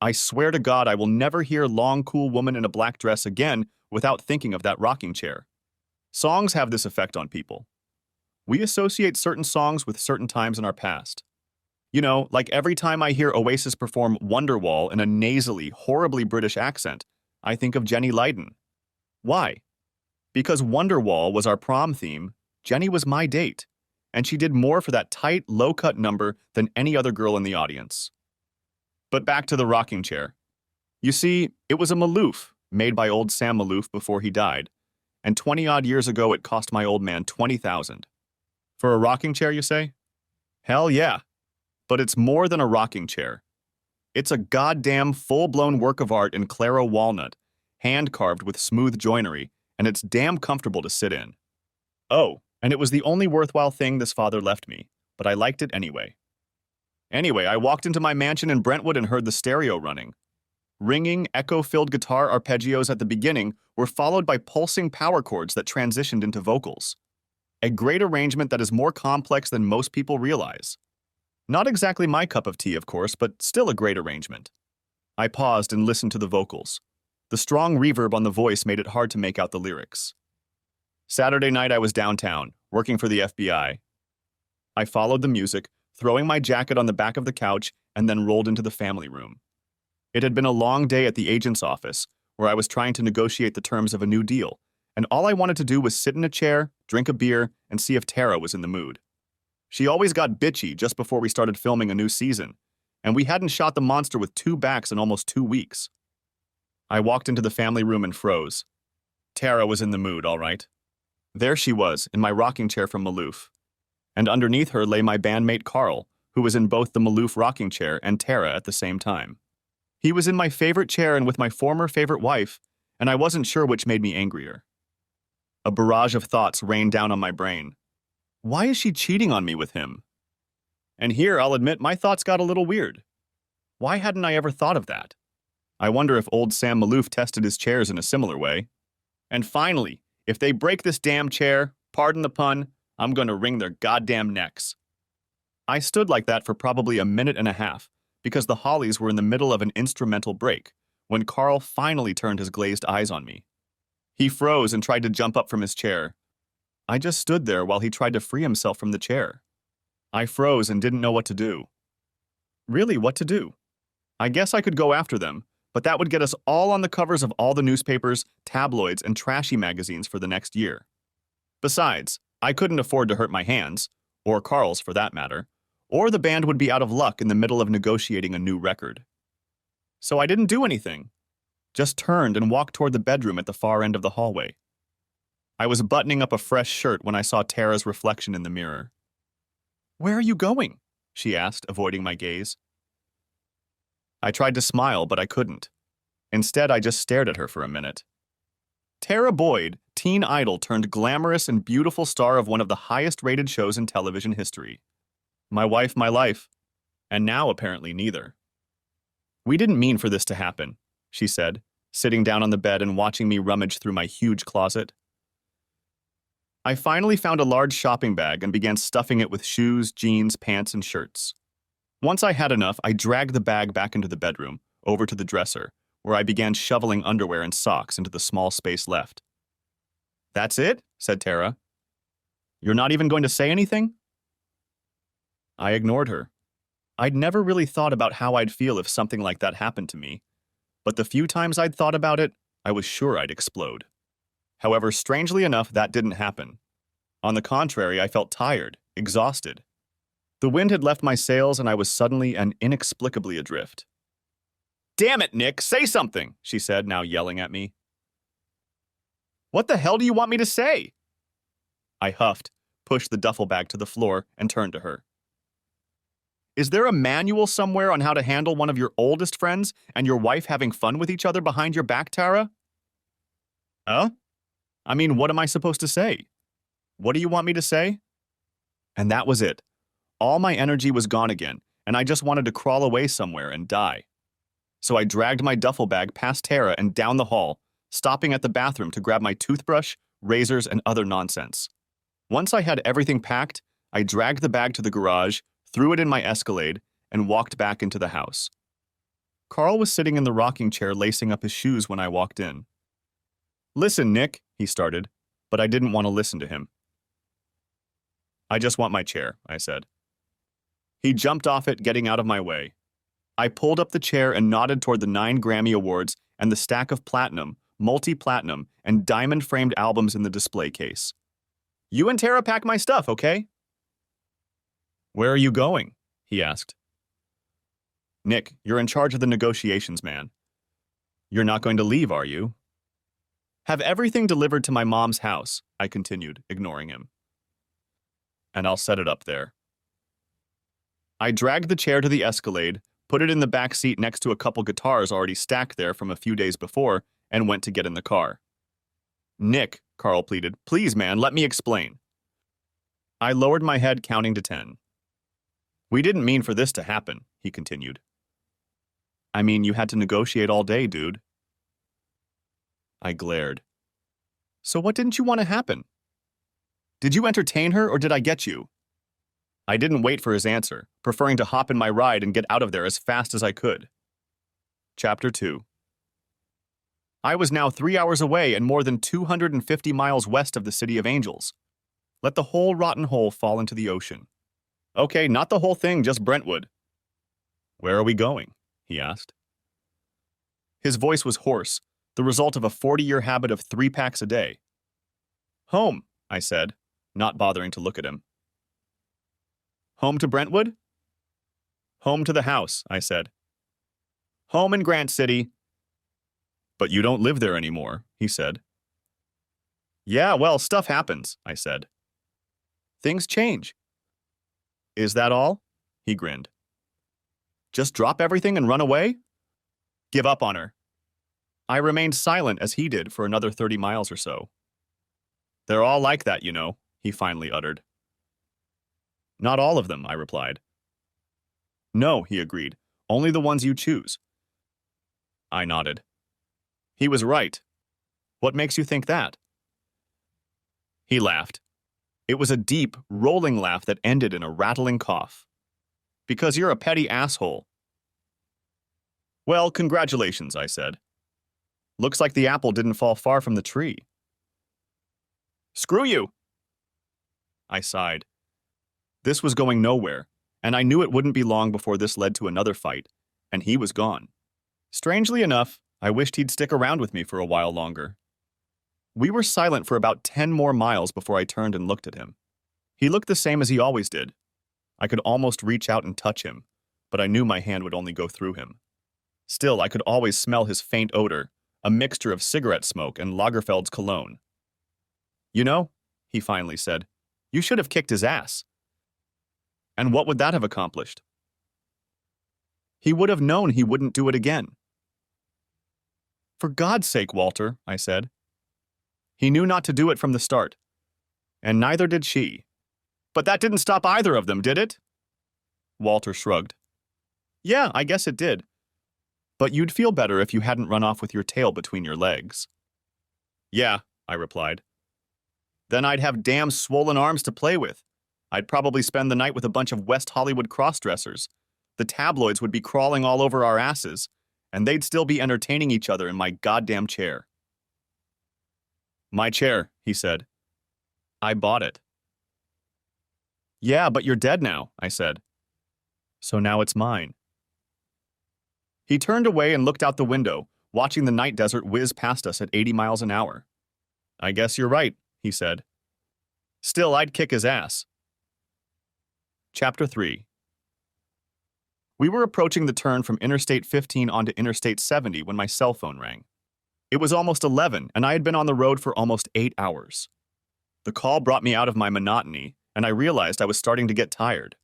I swear to God I will never hear long, cool woman in a black dress again without thinking of that rocking chair. Songs have this effect on people. We associate certain songs with certain times in our past. You know, like every time I hear Oasis perform Wonderwall in a nasally, horribly British accent, I think of Jenny Lydon. Why? Because Wonderwall was our prom theme, Jenny was my date, and she did more for that tight, low-cut number than any other girl in the audience. But back to the rocking chair. You see, it was a Maloof, made by old Sam Maloof before he died, and 20-odd years ago it cost my old man $20,000. For a rocking chair, you say? Hell yeah. But it's more than a rocking chair. It's a goddamn full-blown work of art in Claro walnut, hand-carved with smooth joinery, and it's damn comfortable to sit in. Oh, and it was the only worthwhile thing this father left me, but I liked it anyway. Anyway, I walked into my mansion in Brentwood and heard the stereo running. Ringing, echo-filled guitar arpeggios at the beginning were followed by pulsing power chords that transitioned into vocals. A great arrangement that is more complex than most people realize. Not exactly my cup of tea, of course, but still a great arrangement. I paused and listened to the vocals. The strong reverb on the voice made it hard to make out the lyrics. Saturday night I was downtown, working for the FBI. I followed the music, throwing my jacket on the back of the couch, and then rolled into the family room. It had been a long day at the agent's office, where I was trying to negotiate the terms of a new deal, and all I wanted to do was sit in a chair, drink a beer, and see if Tara was in the mood. She always got bitchy just before we started filming a new season, and we hadn't shot the monster with 2 backs in almost 2 weeks. I walked into the family room and froze. Tara was in the mood, all right. There she was, in my rocking chair from Maloof. And underneath her lay my bandmate Carl, who was in both the Maloof rocking chair and Tara at the same time. He was in my favorite chair and with my former favorite wife, and I wasn't sure which made me angrier. A barrage of thoughts rained down on my brain. Why is she cheating on me with him? And here, I'll admit, my thoughts got a little weird. Why hadn't I ever thought of that? I wonder if old Sam Maloof tested his chairs in a similar way. And finally, if they break this damn chair, pardon the pun, I'm going to wring their goddamn necks. I stood like that for probably a minute and a half, because the Hollies were in the middle of an instrumental break, when Carl finally turned his glazed eyes on me. He froze and tried to jump up from his chair. I just stood there while he tried to free himself from the chair. I froze and didn't know what to do. Really, what to do? I guess I could go after them, but that would get us all on the covers of all the newspapers, tabloids, and trashy magazines for the next year. Besides, I couldn't afford to hurt my hands, or Carl's for that matter, or the band would be out of luck in the middle of negotiating a new record. So I didn't do anything, just turned and walked toward the bedroom at the far end of the hallway. I was buttoning up a fresh shirt when I saw Tara's reflection in the mirror. "Where are you going?" she asked, avoiding my gaze. I tried to smile, but I couldn't. Instead, I just stared at her for a minute. Tara Boyd, teen idol turned glamorous and beautiful star of one of the highest-rated shows in television history. My wife, my life. And now, apparently, neither. "We didn't mean for this to happen," she said, sitting down on the bed and watching me rummage through my huge closet. I finally found a large shopping bag and began stuffing it with shoes, jeans, pants, and shirts. Once I had enough, I dragged the bag back into the bedroom, over to the dresser, where I began shoveling underwear and socks into the small space left. "That's it?" said Tara. "You're not even going to say anything?" I ignored her. I'd never really thought about how I'd feel if something like that happened to me, but the few times I'd thought about it, I was sure I'd explode. However, strangely enough, that didn't happen. On the contrary, I felt tired, exhausted. The wind had left my sails and I was suddenly and inexplicably adrift. "Damn it, Nick, say something," she said, now yelling at me. "What the hell do you want me to say?" I huffed, pushed the duffel bag to the floor, and turned to her. "Is there a manual somewhere on how to handle one of your oldest friends and your wife having fun with each other behind your back, Tara?" "Huh? I mean, what am I supposed to say? What do you want me to say?" And that was it. All my energy was gone again, and I just wanted to crawl away somewhere and die. So I dragged my duffel bag past Tara and down the hall, stopping at the bathroom to grab my toothbrush, razors, and other nonsense. Once I had everything packed, I dragged the bag to the garage, threw it in my Escalade, and walked back into the house. Carl was sitting in the rocking chair lacing up his shoes when I walked in. "Listen, Nick," he started, but I didn't want to listen to him. "I just want my chair," I said. He jumped off it, getting out of my way. I pulled up the chair and nodded toward the 9 Grammy Awards and the stack of platinum, multi-platinum, and diamond-framed albums in the display case. "You and Tara pack my stuff, okay?" "Where are you going?" he asked. "Nick, you're in charge of the negotiations, man. You're not going to leave, are you?" "Have everything delivered to my mom's house," I continued, ignoring him. "And I'll set it up there." I dragged the chair to the Escalade, put it in the back seat next to a couple guitars already stacked there from a few days before, and went to get in the car. "Nick," Carl pleaded, "please, man, let me explain." I lowered my head, counting to 10. "We didn't mean for this to happen," he continued. "I mean, you had to negotiate all day, dude." I glared. "So what didn't you want to happen? Did you entertain her, or did I get you?" I didn't wait for his answer, preferring to hop in my ride and get out of there as fast as I could. Chapter 2. I was now 3 hours away and more than 250 miles west of the City of Angels. Let the whole rotten hole fall into the ocean. Okay, not the whole thing, just Brentwood. "Where are we going?" he asked. His voice was hoarse, the result of a 40-year habit of 3 packs a day. "Home," I said, not bothering to look at him. "Home to Brentwood?" "Home to the house," I said. "Home in Grant City." "But you don't live there anymore," he said. "Yeah, well, stuff happens," I said. "Things change." "Is that all?" He grinned. "Just drop everything and run away?" "Give up on her." I remained silent as he did for another 30 miles or so. "They're all like that, you know," he finally uttered. "Not all of them," I replied. "No," he agreed. "Only the ones you choose." I nodded. He was right. "What makes you think that?" He laughed. It was a deep, rolling laugh that ended in a rattling cough. "Because you're a petty asshole." "Well, congratulations," I said. "Looks like the apple didn't fall far from the tree." "Screw you!" I sighed. This was going nowhere, and I knew it wouldn't be long before this led to another fight, and he was gone. Strangely enough, I wished he'd stick around with me for a while longer. We were silent for about 10 more miles before I turned and looked at him. He looked the same as he always did. I could almost reach out and touch him, but I knew my hand would only go through him. Still, I could always smell his faint odor, a mixture of cigarette smoke and Lagerfeld's cologne. "You know," he finally said, "you should have kicked his ass." And what would that have accomplished? He would have known he wouldn't do it again. "For God's sake, Walter," I said. He knew not to do it from the start. And neither did she. "But that didn't stop either of them, did it?" Walter shrugged. "Yeah, I guess it did. But you'd feel better if you hadn't run off with your tail between your legs." "Yeah," I replied. "Then I'd have damn swollen arms to play with. I'd probably spend the night with a bunch of West Hollywood crossdressers. The tabloids would be crawling all over our asses, and they'd still be entertaining each other in my goddamn chair." "My chair," he said. "I bought it." "Yeah, but you're dead now," I said. "So now it's mine." He turned away and looked out the window, watching the night desert whiz past us at 80 miles an hour. "I guess you're right," he said. "Still, I'd kick his ass." Chapter 3. We were approaching the turn from Interstate 15 onto Interstate 70 when my cell phone rang. It was almost 11, and I had been on the road for almost 8 hours. The call brought me out of my monotony, and I realized I was starting to get tired.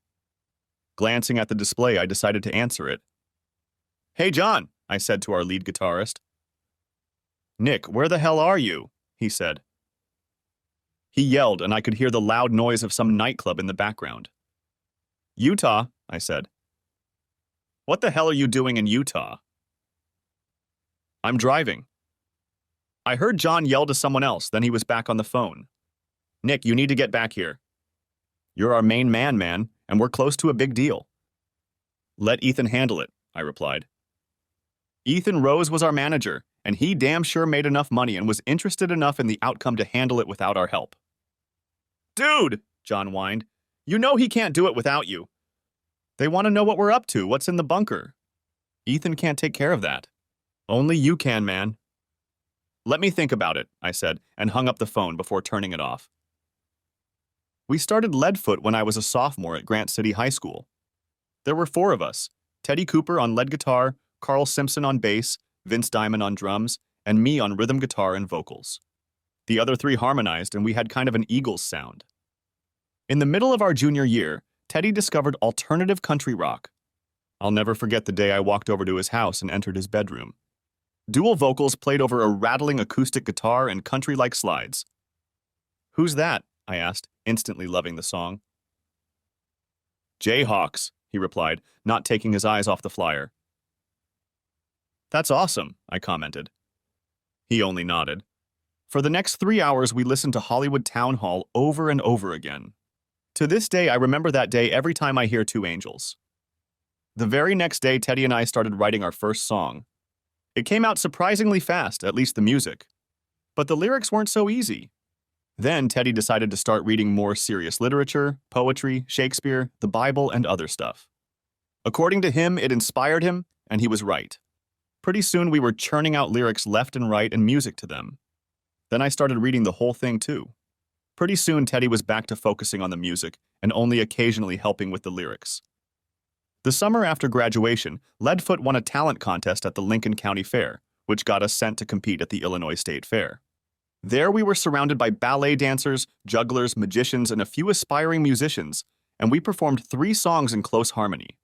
Glancing at the display, I decided to answer it. "Hey, John," I said to our lead guitarist. "Nick, where the hell are you?" he said. He yelled, and I could hear the loud noise of some nightclub in the background. "Utah," I said. "What the hell are you doing in Utah?" "I'm driving." I heard John yell to someone else, then he was back on the phone. "Nick, you need to get back here. You're our main man, and we're close to a big deal." "Let Ethan handle it," I replied. Ethan Rose was our manager, and he damn sure made enough money and was interested enough in the outcome to handle it without our help. Dude, John whined, you know he can't do it without you. They want to know what we're up to, what's in the bunker. Ethan can't take care of that. Only you can, man. Let me think about it, I said, and hung up the phone before turning it off. We started Leadfoot when I was a sophomore at Grant City High School. There were 4 of us, Teddy Cooper on lead guitar, Carl Simpson on bass, Vince Diamond on drums, and me on rhythm guitar and vocals. The other 3 harmonized, and we had kind of an Eagles sound. In the middle of our junior year, Teddy discovered alternative country rock. I'll never forget the day I walked over to his house and entered his bedroom. Dual vocals played over a rattling acoustic guitar and country-like slides. Who's that? I asked, instantly loving the song. Jayhawks, he replied, not taking his eyes off the flyer. That's awesome, I commented. He only nodded. For the next 3 hours, we listened to Hollywood Town Hall over and over again. To this day, I remember that day every time I hear Two Angels. The very next day, Teddy and I started writing our first song. It came out surprisingly fast, at least the music. But the lyrics weren't so easy. Then Teddy decided to start reading more serious literature, poetry, Shakespeare, the Bible, and other stuff. According to him, it inspired him, and he was right. Pretty soon we were churning out lyrics left and right and music to them. Then I started reading the whole thing too. Pretty soon Teddy was back to focusing on the music and only occasionally helping with the lyrics. The summer after graduation, Leadfoot won a talent contest at the Lincoln County Fair, which got us sent to compete at the Illinois State Fair. There we were surrounded by ballet dancers, jugglers, magicians, and a few aspiring musicians, and we performed 3 songs in close harmony.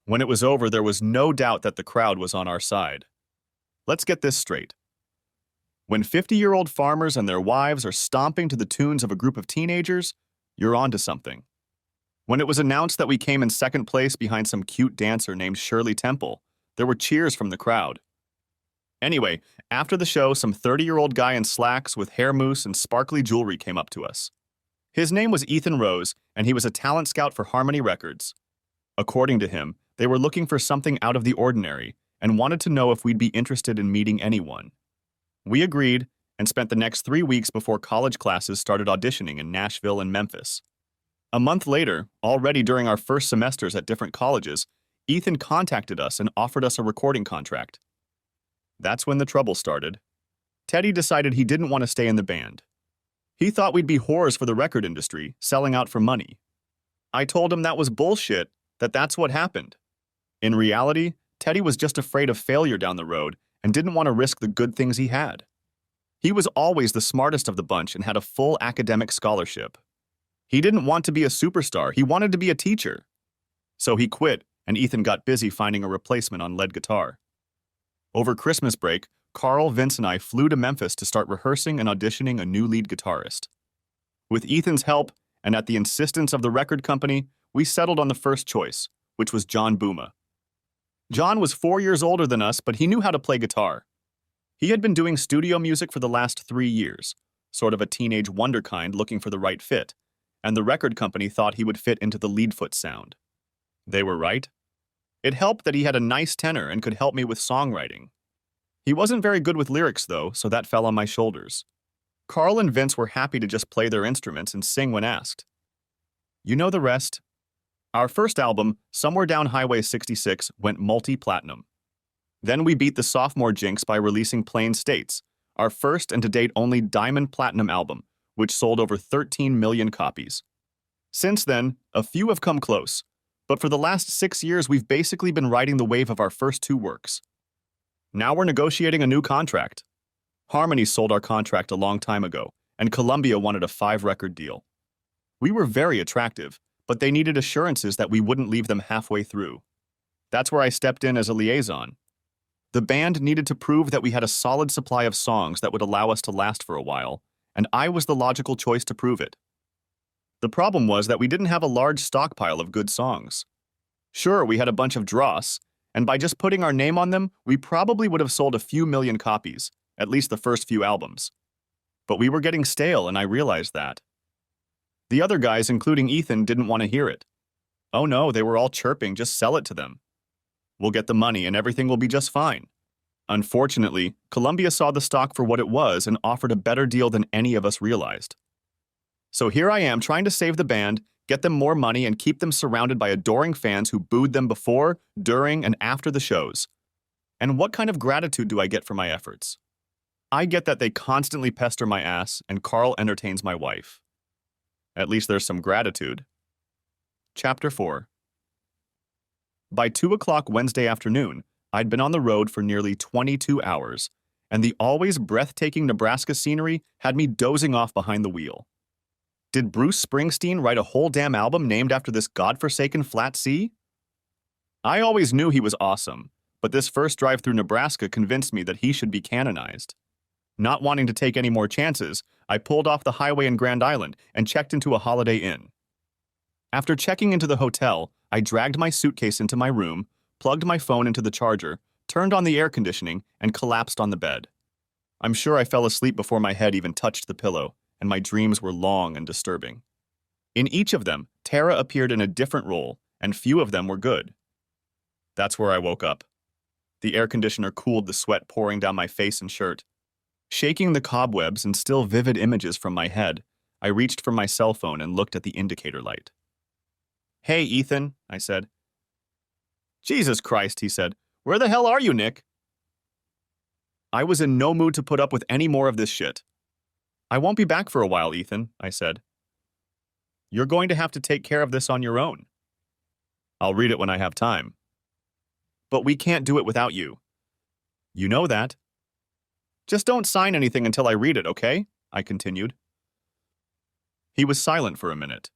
When it was over, there was no doubt that the crowd was on our side. Let's get this straight. When 50-year-old farmers and their wives are stomping to the tunes of a group of teenagers, you're onto something. When it was announced that we came in second place behind some cute dancer named Shirley Temple, there were cheers from the crowd. Anyway, after the show, some 30-year-old guy in slacks with hair mousse and sparkly jewelry came up to us. His name was Ethan Rose, and he was a talent scout for Harmony Records. According to him, they were looking for something out of the ordinary and wanted to know if we'd be interested in meeting anyone. We agreed and spent the next 3 weeks before college classes started auditioning in Nashville and Memphis. A month later, already during our first semesters at different colleges, Ethan contacted us and offered us a recording contract. That's when the trouble started. Teddy decided he didn't want to stay in the band. He thought we'd be whores for the record industry, selling out for money. I told him that was bullshit, that's what happened. In reality, Teddy was just afraid of failure down the road and didn't want to risk the good things he had. He was always the smartest of the bunch and had a full academic scholarship. He didn't want to be a superstar, he wanted to be a teacher. So he quit, and Ethan got busy finding a replacement on lead guitar. Over Christmas break, Carl, Vince, and I flew to Memphis to start rehearsing and auditioning a new lead guitarist. With Ethan's help, and at the insistence of the record company, we settled on the first choice, which was John Booma. John was 4 years older than us, but he knew how to play guitar. He had been doing studio music for the last 3 years, sort of a teenage wonder kind looking for the right fit, and the record company thought he would fit into the Leadfoot sound. They were right. It helped that he had a nice tenor and could help me with songwriting. He wasn't very good with lyrics, though, so that fell on my shoulders. Carl and Vince were happy to just play their instruments and sing when asked. You know the rest. Our first album, Somewhere Down Highway 66, went multi-platinum. Then we beat the sophomore jinx by releasing Plain States, our first and to date only diamond platinum album, which sold over 13 million copies. Since then, a few have come close, but for the last 6 years we've basically been riding the wave of our first 2 works. Now we're negotiating a new contract. Harmony sold our contract a long time ago, and Columbia wanted a 5-record deal. We were very attractive, but they needed assurances that we wouldn't leave them halfway through. That's where I stepped in as a liaison. The band needed to prove that we had a solid supply of songs that would allow us to last for a while, and I was the logical choice to prove it. The problem was that we didn't have a large stockpile of good songs. Sure, we had a bunch of dross, and by just putting our name on them, we probably would have sold a few million copies, at least the first few albums. But we were getting stale, and I realized that. The other guys, including Ethan, didn't want to hear it. Oh no, they were all chirping, just sell it to them. We'll get the money and everything will be just fine. Unfortunately, Columbia saw the stock for what it was and offered a better deal than any of us realized. So here I am trying to save the band, get them more money, and keep them surrounded by adoring fans who booed them before, during, and after the shows. And what kind of gratitude do I get for my efforts? I get that they constantly pester my ass and Carl entertains my wife. At least there's some gratitude. Chapter 4. By 2 o'clock Wednesday afternoon, I'd been on the road for nearly 22 hours, and the always breathtaking Nebraska scenery had me dozing off behind the wheel. Did Bruce Springsteen write a whole damn album named after this godforsaken flat sea? I always knew he was awesome, but this first drive through Nebraska convinced me that he should be canonized. Not wanting to take any more chances, I pulled off the highway in Grand Island and checked into a Holiday Inn. After checking into the hotel, I dragged my suitcase into my room, plugged my phone into the charger, turned on the air conditioning, and collapsed on the bed. I'm sure I fell asleep before my head even touched the pillow, and my dreams were long and disturbing. In each of them, Tara appeared in a different role, and few of them were good. That's where I woke up. The air conditioner cooled the sweat pouring down my face and shirt. Shaking the cobwebs and still vivid images from my head, I reached for my cell phone and looked at the indicator light. "Hey, Ethan," I said. "Jesus Christ," he said. "Where the hell are you, Nick?" I was in no mood to put up with any more of this shit. "I won't be back for a while, Ethan," I said. "You're going to have to take care of this on your own." "I'll read it when I have time." "But we can't do it without you." "You know that." "Just don't sign anything until I read it, okay?" I continued. He was silent for a minute.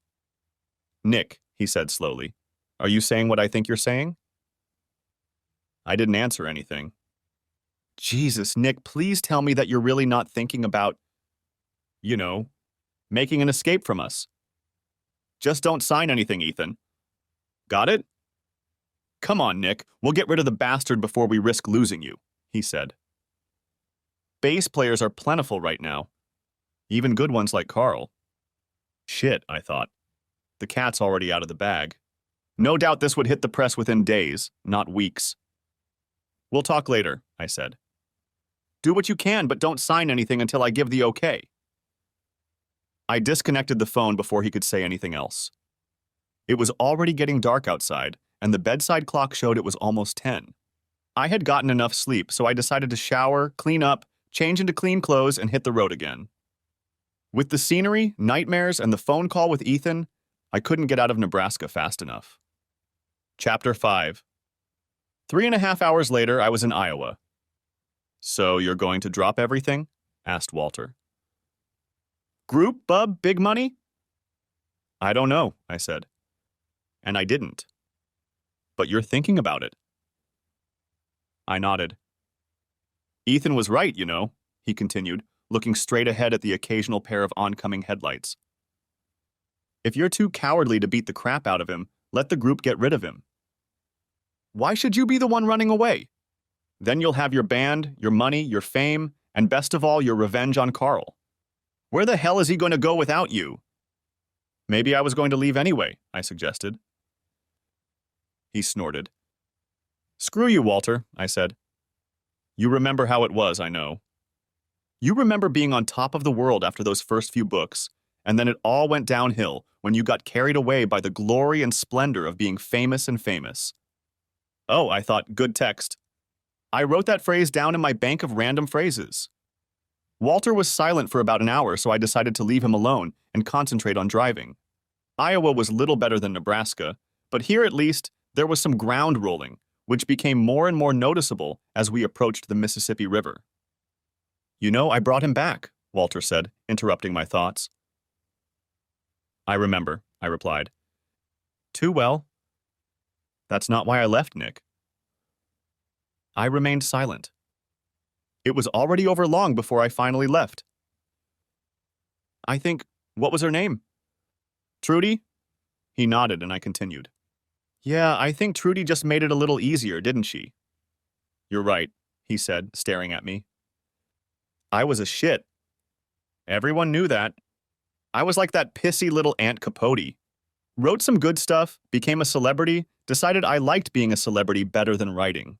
"Nick," he said slowly, "are you saying what I think you're saying?" I didn't answer anything. "Jesus, Nick, please tell me that you're really not thinking about, making an escape from us. Just don't sign anything, Ethan. Got it?" "Come on, Nick, we'll get rid of the bastard before we risk losing you," he said. "Bass players are plentiful right now. Even good ones like Carl." Shit, I thought. The cat's already out of the bag. No doubt this would hit the press within days, not weeks. "We'll talk later," I said. "Do what you can, but don't sign anything until I give the okay." I disconnected the phone before he could say anything else. It was already getting dark outside, and the bedside clock showed it was almost 10. I had gotten enough sleep, so I decided to shower, clean up, change into clean clothes, and hit the road again. With the scenery, nightmares, and the phone call with Ethan, I couldn't get out of Nebraska fast enough. Chapter 5. 3.5 hours later, I was in Iowa. "So you're going to drop everything?" asked Walter. "Group, bub, big money?" "I don't know," I said. And I didn't. "But you're thinking about it." I nodded. "Ethan was right, he continued, looking straight ahead at the occasional pair of oncoming headlights. "If you're too cowardly to beat the crap out of him, let the group get rid of him. Why should you be the one running away? Then you'll have your band, your money, your fame, and best of all, your revenge on Carl. Where the hell is he going to go without you?" "Maybe I was going to leave anyway," I suggested. He snorted. "Screw you, Walter," I said. "You remember how it was, I know. You remember being on top of the world after those first few books, and then it all went downhill when you got carried away by the glory and splendor of being famous and famous." "Oh," I thought, good text. I wrote that phrase down in my bank of random phrases. Walter was silent for about an hour, so I decided to leave him alone and concentrate on driving. Iowa was little better than Nebraska, but here at least there was some ground rolling, which became more and more noticeable as we approached the Mississippi River. "I brought him back," Walter said, interrupting my thoughts. "I remember," I replied. "Too well." "That's not why I left, Nick." I remained silent. It was already over long before I finally left. What was her name?" "Trudy?" He nodded and I continued. "Yeah, I think Trudy just made it a little easier, didn't she?" "You're right," he said, staring at me. "I was a shit. Everyone knew that. I was like that pissy little Aunt Capote. Wrote some good stuff, became a celebrity, Decided I liked being a celebrity better than writing.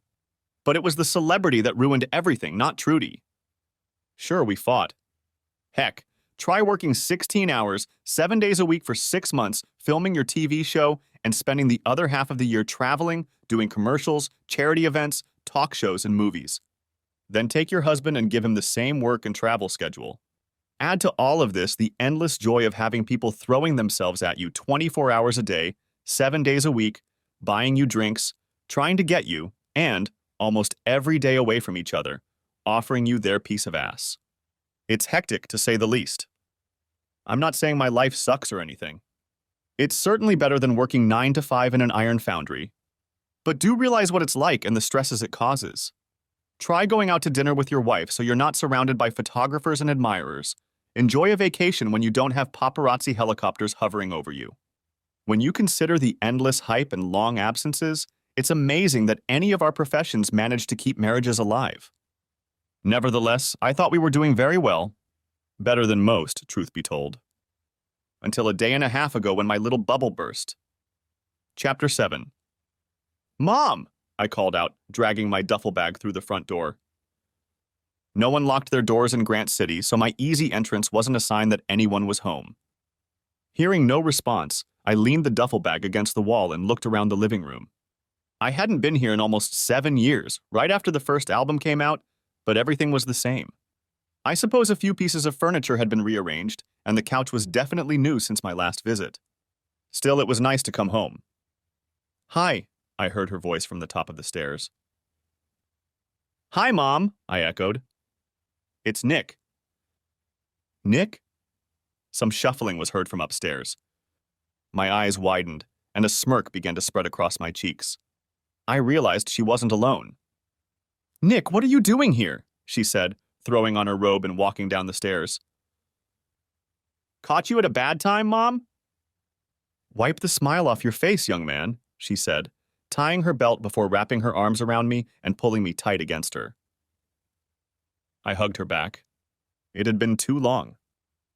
But it was the celebrity that ruined everything, not Trudy. Sure, we fought. Heck, try working 16 hours, 7 days a week for 6 months, filming your TV show, and spending the other half of the year traveling, doing commercials, charity events, talk shows, and movies. Then take your husband and give him the same work and travel schedule. Add to all of this the endless joy of having people throwing themselves at you 24 hours a day, 7 days a week, buying you drinks, trying to get you, and, almost every day away from each other, offering you their piece of ass. It's hectic, to say the least. I'm not saying my life sucks or anything. It's certainly better than working 9 to 5 in an iron foundry. But do realize what it's like and the stresses it causes. Try going out to dinner with your wife so you're not surrounded by photographers and admirers. Enjoy a vacation when you don't have paparazzi helicopters hovering over you. When you consider the endless hype and long absences, it's amazing that any of our professions manage to keep marriages alive. Nevertheless, I thought we were doing very well. Better than most, truth be told. Until a day and a half ago when my little bubble burst. Chapter 7. Mom! I called out, dragging my duffel bag through the front door. No one locked their doors in Grant City, so my easy entrance wasn't a sign that anyone was home. Hearing no response, I leaned the duffel bag against the wall and looked around the living room. I hadn't been here in almost 7 years, right after the first album came out, but everything was the same. I suppose a few pieces of furniture had been rearranged, and the couch was definitely new since my last visit. Still, it was nice to come home. Hi, I heard her voice from the top of the stairs. Hi, Mom, I echoed. It's Nick. Nick? Some shuffling was heard from upstairs. My eyes widened, and a smirk began to spread across my cheeks. I realized she wasn't alone. Nick, what are you doing here? She said, throwing on her robe and walking down the stairs. Caught you at a bad time, Mom? Wipe the smile off your face, young man, she said, tying her belt before wrapping her arms around me and pulling me tight against her. I hugged her back. It had been too long.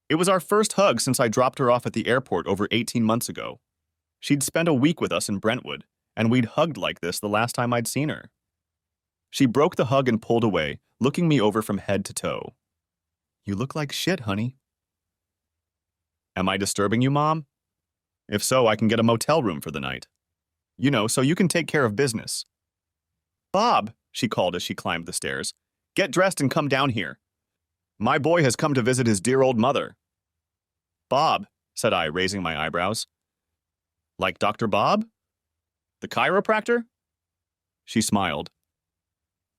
It was our first hug since I dropped her off at the airport over 18 months ago. She'd spent a week with us in Brentwood, and we'd hugged like this the last time I'd seen her. She broke the hug and pulled away, looking me over from head to toe. You look like shit, honey. Am I disturbing you, Mom? If so, I can get a motel room for the night. You know, so you can take care of business. Bob, she called as she climbed the stairs, get dressed and come down here. My boy has come to visit his dear old mother. Bob, said I, raising my eyebrows. Like Dr. Bob? The chiropractor? She smiled.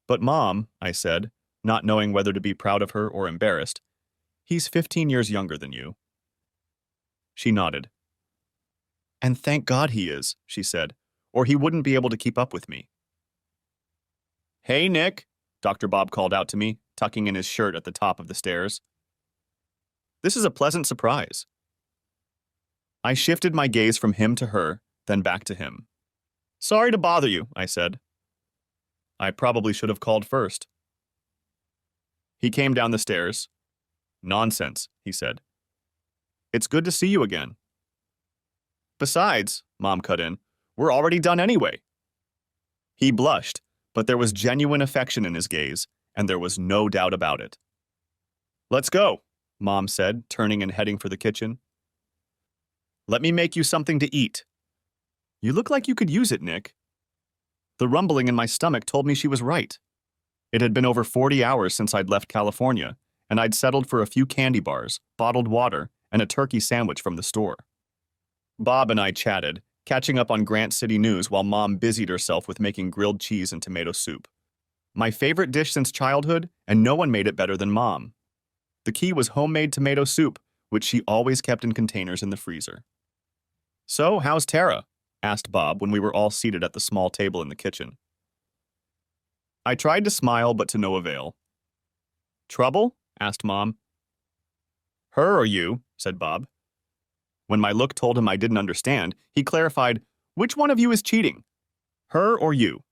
But Mom, I said, not knowing whether to be proud of her or embarrassed, he's 15 years younger than you. She nodded. And thank God he is, she said, or he wouldn't be able to keep up with me. Hey, Nick, Dr. Bob called out to me, tucking in his shirt at the top of the stairs. This is a pleasant surprise. I shifted my gaze from him to her, then back to him. Sorry to bother you, I said. I probably should have called first. He came down the stairs. Nonsense, he said. It's good to see you again. Besides, Mom cut in, we're already done anyway. He blushed, but there was genuine affection in his gaze, and there was no doubt about it. Let's go, Mom said, turning and heading for the kitchen. Let me make you something to eat. You look like you could use it, Nick. The rumbling in my stomach told me she was right. It had been over 40 hours since I'd left California, and I'd settled for a few candy bars, bottled water, and a turkey sandwich from the store. Bob and I chatted, catching up on Grant City news while Mom busied herself with making grilled cheese and tomato soup. My favorite dish since childhood, and no one made it better than Mom. The key was homemade tomato soup, which she always kept in containers in the freezer. So, how's Tara? Asked Bob when we were all seated at the small table in the kitchen. I tried to smile, but to no avail. Trouble? Asked Mom. Her or you, said Bob. When my look told him I didn't understand, he clarified, which one of you is cheating? Her or you?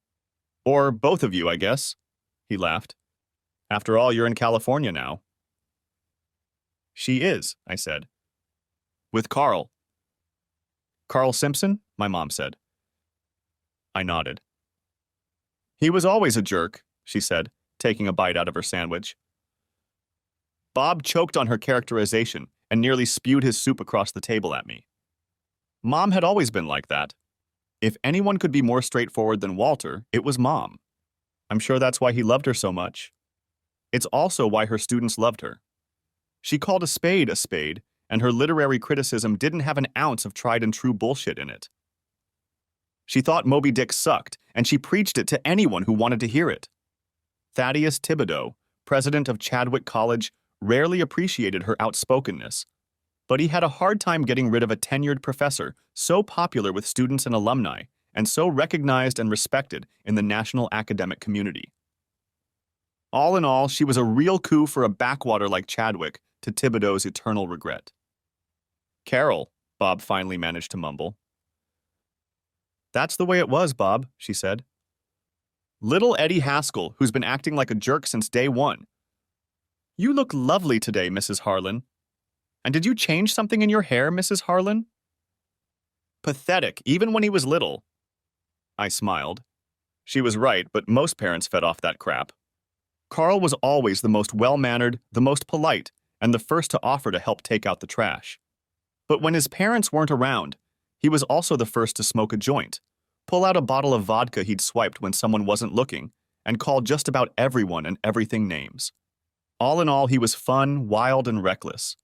Or both of you, I guess. He laughed. After all, you're in California now. She is, I said. With Carl. Carl Simpson? My mom said. I nodded. He was always a jerk, she said, taking a bite out of her sandwich. Bob choked on her characterization and nearly spewed his soup across the table at me. Mom had always been like that. If anyone could be more straightforward than Walter, it was Mom. I'm sure that's why he loved her so much. It's also why her students loved her. She called a spade, and her literary criticism didn't have an ounce of tried-and-true bullshit in it. She thought Moby Dick sucked, and she preached it to anyone who wanted to hear it. Thaddeus Thibodeau, president of Chadwick College, rarely appreciated her outspokenness, but he had a hard time getting rid of a tenured professor so popular with students and alumni, and so recognized and respected in the national academic community. All in all, she was a real coup for a backwater like Chadwick, to Thibodeau's eternal regret. Carol, Bob finally managed to mumble. That's the way it was, Bob, she said. Little Eddie Haskell, who's been acting like a jerk since day one. You look lovely today, Mrs. Harlan. And did you change something in your hair, Mrs. Harlan? Pathetic, even when he was little. I smiled. She was right, but most parents fed off that crap. Carl was always the most well-mannered, the most polite, and the first to offer to help take out the trash. But when his parents weren't around, he was also the first to smoke a joint, pull out a bottle of vodka he'd swiped when someone wasn't looking, and call just about everyone and everything names. All in all, he was fun, wild, and reckless.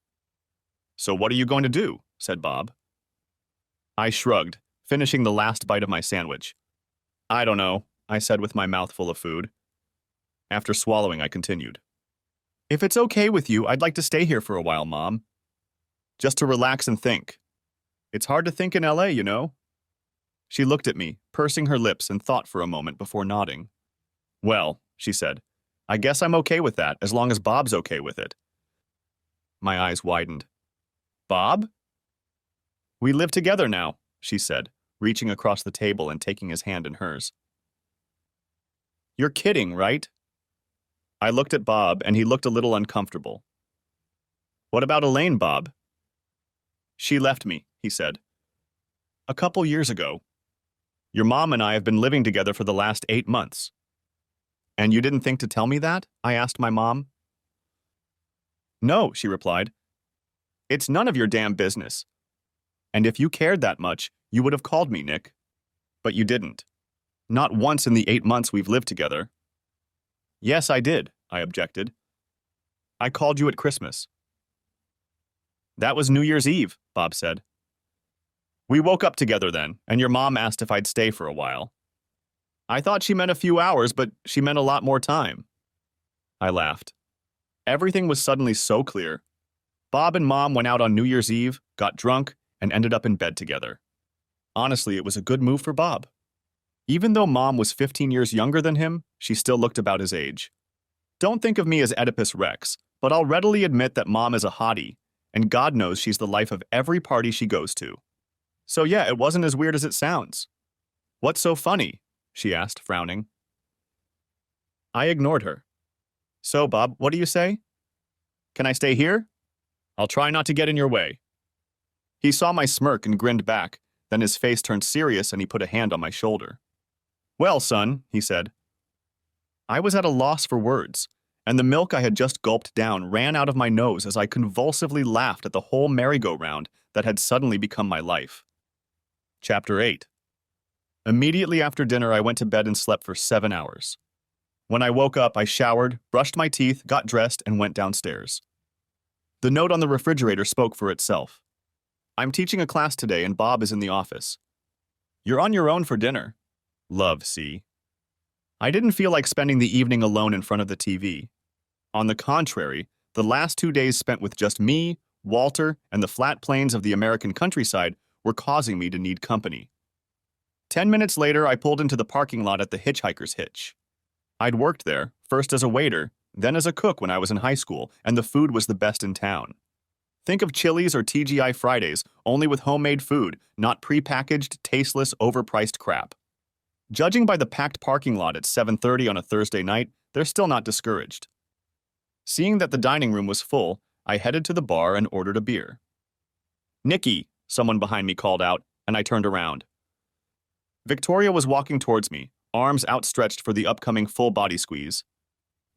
So what are you going to do? Said Bob. I shrugged, finishing the last bite of my sandwich. I don't know, I said with my mouth full of food. After swallowing, I continued. If it's okay with you, I'd like to stay here for a while, Mom. Just to relax and think. It's hard to think in LA, you know. She looked at me, pursing her lips, and thought for a moment before nodding. Well, she said, I guess I'm okay with that, as long as Bob's okay with it. My eyes widened. Bob? We live together now, she said, reaching across the table and taking his hand in hers. You're kidding, right? I looked at Bob, and he looked a little uncomfortable. What about Elaine, Bob? She left me, he said. A couple years ago. Your mom and I have been living together for the last 8 months. And you didn't think to tell me that? I asked my mom. No, she replied. It's none of your damn business. And if you cared that much, you would have called me, Nick. But you didn't. Not once in the 8 months we've lived together. Yes, I did, I objected. I called you at Christmas. That was New Year's Eve, Bob said. We woke up together then, and your mom asked if I'd stay for a while. I thought she meant a few hours, but she meant a lot more time. I laughed. Everything was suddenly so clear. Bob and Mom went out on New Year's Eve, got drunk, and ended up in bed together. Honestly, it was a good move for Bob. Even though Mom was 15 years younger than him, she still looked about his age. Don't think of me as Oedipus Rex, but I'll readily admit that Mom is a hottie, and God knows she's the life of every party she goes to. So yeah, it wasn't as weird as it sounds. What's so funny? She asked, frowning. I ignored her. So, Bob, what do you say? Can I stay here? I'll try not to get in your way. He saw my smirk and grinned back, then his face turned serious and he put a hand on my shoulder. Well, son, he said. I was at a loss for words, and the milk I had just gulped down ran out of my nose as I convulsively laughed at the whole merry-go-round that had suddenly become my life. Chapter 8. Immediately after dinner, I went to bed and slept for 7 hours. When I woke up, I showered, brushed my teeth, got dressed, and went downstairs. The note on the refrigerator spoke for itself. I'm teaching a class today, and Bob is in the office. You're on your own for dinner. Love, C. I didn't feel like spending the evening alone in front of the TV. On the contrary, the last 2 days spent with just me, Walter, and the flat plains of the American countryside were causing me to need company. 10 minutes later, I pulled into the parking lot at the Hitchhiker's Hitch. I'd worked there, first as a waiter, then as a cook when I was in high school, and the food was the best in town. Think of Chili's or TGI Fridays, only with homemade food, not prepackaged, tasteless, overpriced crap. Judging by the packed parking lot at 7:30 on a Thursday night, they're still not discouraged. Seeing that the dining room was full, I headed to the bar and ordered a beer. Nicky, someone behind me called out, and I turned around. Victoria was walking towards me, arms outstretched for the upcoming full-body squeeze.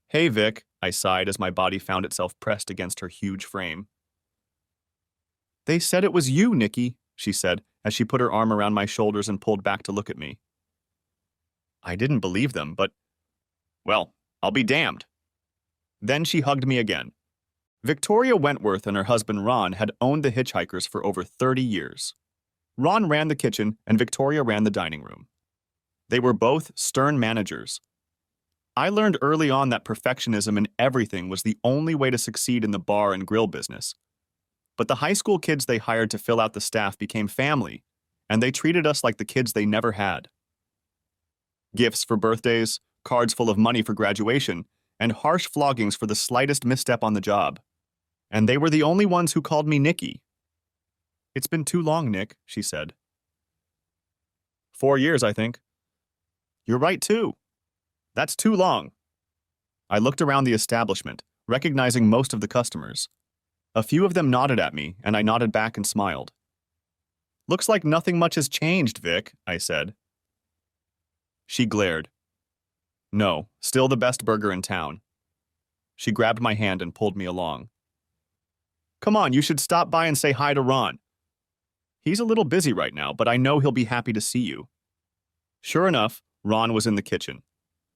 "Hey, Vic," I sighed as my body found itself pressed against her huge frame. "They said it was you, Nikki," she said, as she put her arm around my shoulders and pulled back to look at me. I didn't believe them, but, well, I'll be damned. Then she hugged me again. Victoria Wentworth and her husband Ron had owned the Hitchhikers for over 30 years. Ron ran the kitchen and Victoria ran the dining room. They were both stern managers. I learned early on that perfectionism in everything was the only way to succeed in the bar and grill business. But the high school kids they hired to fill out the staff became family, and they treated us like the kids they never had. Gifts for birthdays, cards full of money for graduation, and harsh floggings for the slightest misstep on the job. And they were the only ones who called me Nikki. "It's been too long, Nick," she said. 4 years, I think. You're right, too. That's too long. I looked around the establishment, recognizing most of the customers. A few of them nodded at me, and I nodded back and smiled. "Looks like nothing much has changed, Vic," I said. She glared. "No, still the best burger in town." She grabbed my hand and pulled me along. "Come on, you should stop by and say hi to Ron. He's a little busy right now, but I know he'll be happy to see you." Sure enough, Ron was in the kitchen.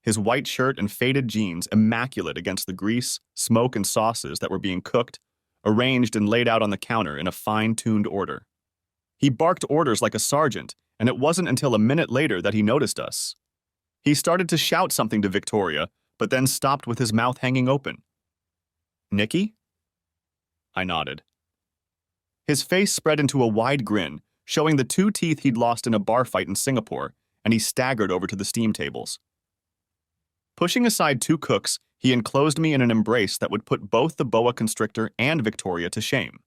His white shirt and faded jeans immaculate against the grease, smoke, and sauces that were being cooked, arranged and laid out on the counter in a fine-tuned order. He barked orders like a sergeant, and it wasn't until a minute later that he noticed us. He started to shout something to Victoria, but then stopped with his mouth hanging open. "Nikki?" I nodded. His face spread into a wide grin, showing the 2 teeth he'd lost in a bar fight in Singapore, and he staggered over to the steam tables. Pushing aside 2 cooks, he enclosed me in an embrace that would put both the boa constrictor and Victoria to shame.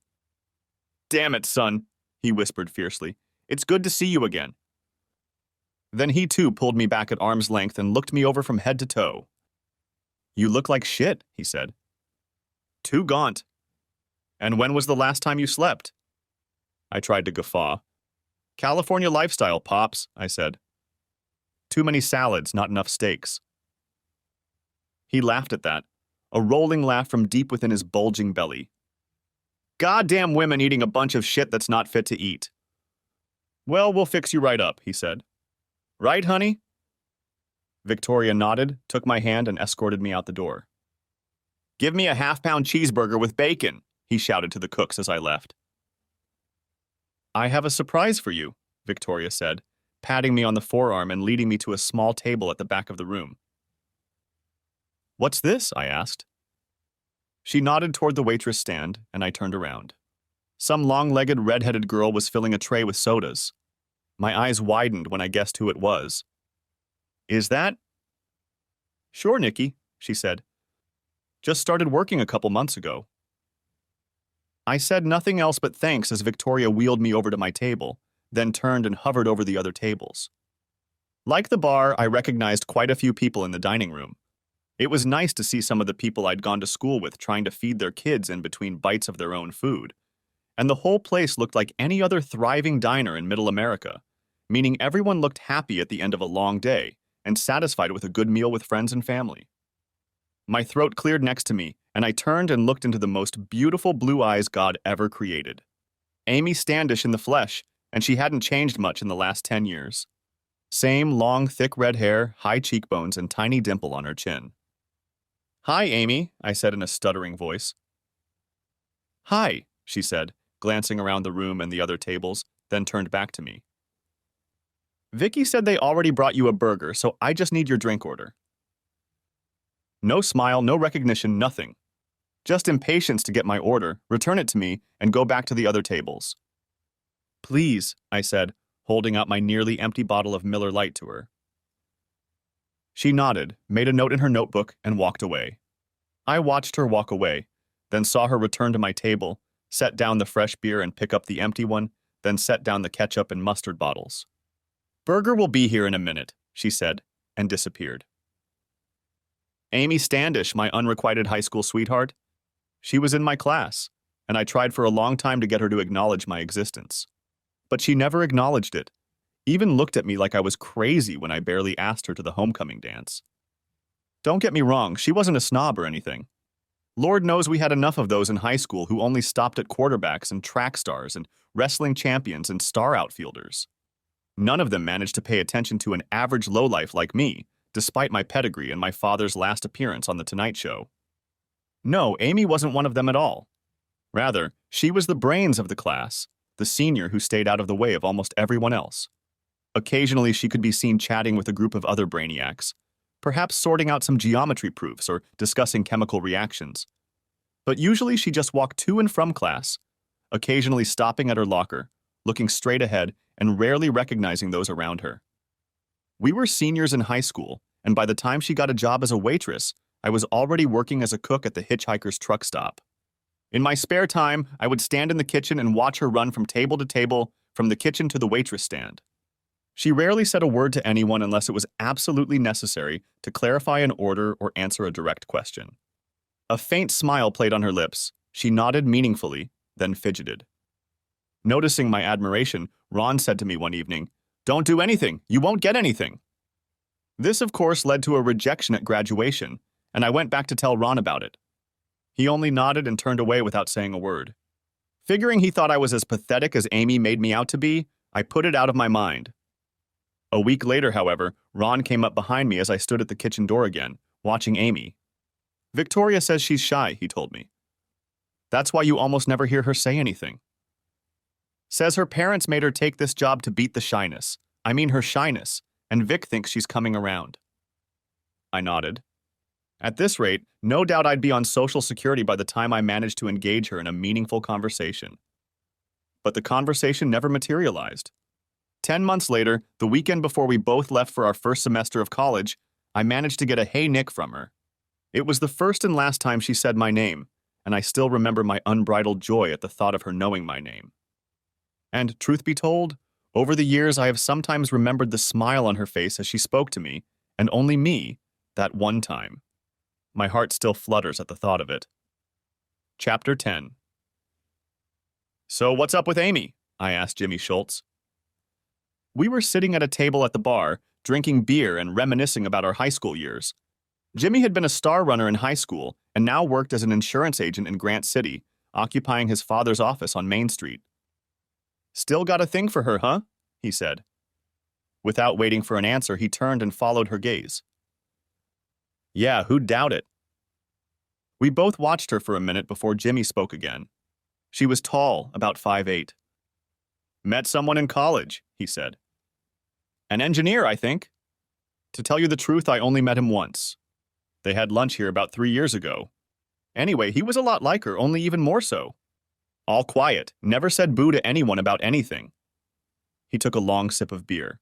"Damn it, son," he whispered fiercely. "It's good to see you again." Then he too pulled me back at arm's length and looked me over from head to toe. "You look like shit," he said. "Too gaunt." "And when was the last time you slept?" I tried to guffaw. "California lifestyle, Pops," I said. "Too many salads, not enough steaks." He laughed at that, a rolling laugh from deep within his bulging belly. "Goddamn women eating a bunch of shit that's not fit to eat." "Well, we'll fix you right up," he said. "Right, honey?" Victoria nodded, took my hand, and escorted me out the door. "Give me a half-pound cheeseburger with bacon," he shouted to the cooks as I left. "I have a surprise for you," Victoria said, patting me on the forearm and leading me to a small table at the back of the room. "What's this?" I asked. She nodded toward the waitress stand, and I turned around. Some long-legged, red-headed girl was filling a tray with sodas. My eyes widened when I guessed who it was. "Is that?" "Sure, Nikki," she said. "Just started working a couple months ago." I said nothing else but thanks as Victoria wheeled me over to my table, then turned and hovered over the other tables. Like the bar, I recognized quite a few people in the dining room. It was nice to see some of the people I'd gone to school with trying to feed their kids in between bites of their own food. And the whole place looked like any other thriving diner in Middle America, meaning everyone looked happy at the end of a long day and satisfied with a good meal with friends and family. My throat cleared next to me, and I turned and looked into the most beautiful blue eyes God ever created. Amy Standish in the flesh, and she hadn't changed much in the last 10 years. Same long, thick red hair, high cheekbones, and tiny dimple on her chin. "Hi, Amy," I said in a stuttering voice. "Hi," she said, glancing around the room and the other tables, then turned back to me. "Vicky said they already brought you a burger, so I just need your drink order." No smile, no recognition, nothing. Just impatience to get my order, return it to me, and go back to the other tables. "Please," I said, holding out my nearly empty bottle of Miller Lite to her. She nodded, made a note in her notebook, and walked away. I watched her walk away, then saw her return to my table, set down the fresh beer and pick up the empty one, then set down the ketchup and mustard bottles. "Burger will be here in a minute," she said, and disappeared. Amy Standish, my unrequited high school sweetheart. She was in my class, and I tried for a long time to get her to acknowledge my existence. But she never acknowledged it, Even looked at me like I was crazy when I barely asked her to the homecoming dance. Don't get me wrong, she wasn't a snob or anything. Lord knows we had enough of those in high school who only stopped at quarterbacks and track stars and wrestling champions and star outfielders. None of them managed to pay attention to an average lowlife like me, despite my pedigree and my father's last appearance on The Tonight Show. No, Amy wasn't one of them at all. Rather, she was the brains of the class, the senior who stayed out of the way of almost everyone else. Occasionally, she could be seen chatting with a group of other brainiacs, perhaps sorting out some geometry proofs or discussing chemical reactions. But usually she just walked to and from class, occasionally stopping at her locker, looking straight ahead, and rarely recognizing those around her. We were seniors in high school, and by the time she got a job as a waitress, I was already working as a cook at the Hitchhiker's truck stop. In my spare time, I would stand in the kitchen and watch her run from table to table, from the kitchen to the waitress stand. She rarely said a word to anyone unless it was absolutely necessary to clarify an order or answer a direct question. A faint smile played on her lips. She nodded meaningfully, then fidgeted. Noticing my admiration, Ron said to me one evening, "Don't do anything. You won't get anything." This, of course, led to a rejection at graduation, and I went back to tell Ron about it. He only nodded and turned away without saying a word. Figuring he thought I was as pathetic as Amy made me out to be, I put it out of my mind. A week later, however, Ron came up behind me as I stood at the kitchen door again, watching Amy. "Victoria says she's shy," he told me. "That's why you almost never hear her say anything. Says her parents made her take this job to beat the shyness. I mean her shyness, and Vic thinks she's coming around." I nodded. At this rate, no doubt I'd be on Social Security by the time I managed to engage her in a meaningful conversation. But the conversation never materialized. 10 months later, the weekend before we both left for our first semester of college, I managed to get a "Hey Nick" from her. It was the first and last time she said my name, and I still remember my unbridled joy at the thought of her knowing my name. And, truth be told, over the years I have sometimes remembered the smile on her face as she spoke to me, and only me, that one time. My heart still flutters at the thought of it. Chapter 10. "So what's up with Amy?" I asked Jimmy Schultz. We were sitting at a table at the bar, drinking beer and reminiscing about our high school years. Jimmy had been a star runner in high school and now worked as an insurance agent in Grant City, occupying his father's office on Main Street. "Still got a thing for her, huh?" he said. Without waiting for an answer, he turned and followed her gaze. "Yeah, who'd doubt it?" We both watched her for a minute before Jimmy spoke again. She was tall, about 5'8". "Met someone in college," he said. "An engineer, I think. To tell you the truth, I only met him once. They had lunch here about 3 years ago. Anyway, he was a lot like her, only even more so. All quiet, never said boo to anyone about anything." He took a long sip of beer.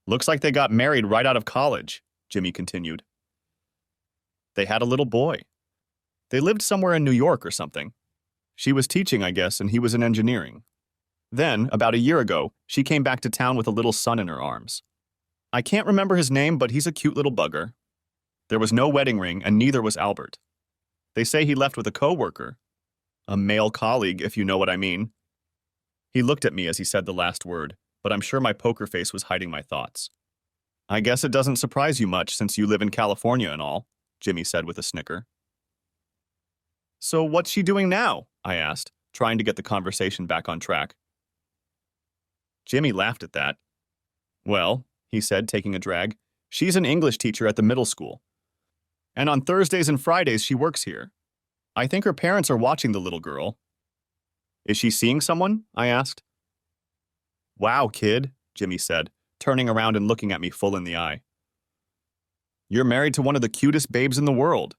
"Looks like they got married right out of college," Jimmy continued. "They had a little boy. They lived somewhere in New York or something. She was teaching, I guess, and he was in engineering. Then, about a year ago, she came back to town with a little son in her arms. I can't remember his name, but he's a cute little bugger. There was no wedding ring, and neither was Albert. They say he left with a coworker. A male colleague, if you know what I mean." He looked at me as he said the last word, but I'm sure my poker face was hiding my thoughts. "I guess it doesn't surprise you much since you live in California and all," Jimmy said with a snicker. "So what's she doing now?" I asked, trying to get the conversation back on track. Jimmy laughed at that. "Well," he said, taking a drag, "she's an English teacher at the middle school. And on Thursdays and Fridays she works here. I think her parents are watching the little girl." "Is she seeing someone?" I asked. "Wow, kid," Jimmy said, turning around and looking at me full in the eye. "You're married to one of the cutest babes in the world.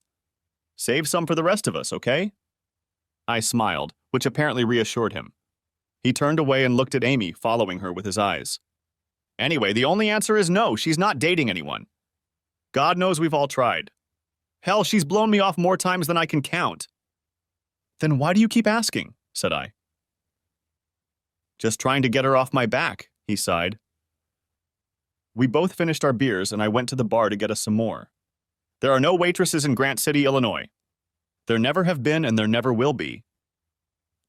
Save some for the rest of us, okay?" I smiled, which apparently reassured him. He turned away and looked at Amy, following her with his eyes. "Anyway, the only answer is no, she's not dating anyone. God knows we've all tried. Hell, she's blown me off more times than I can count." "Then why do you keep asking?" said I. "Just trying to get her off my back," he sighed. We both finished our beers, and I went to the bar to get us some more. There are no waitresses in Grant City, Illinois. There never have been, and there never will be.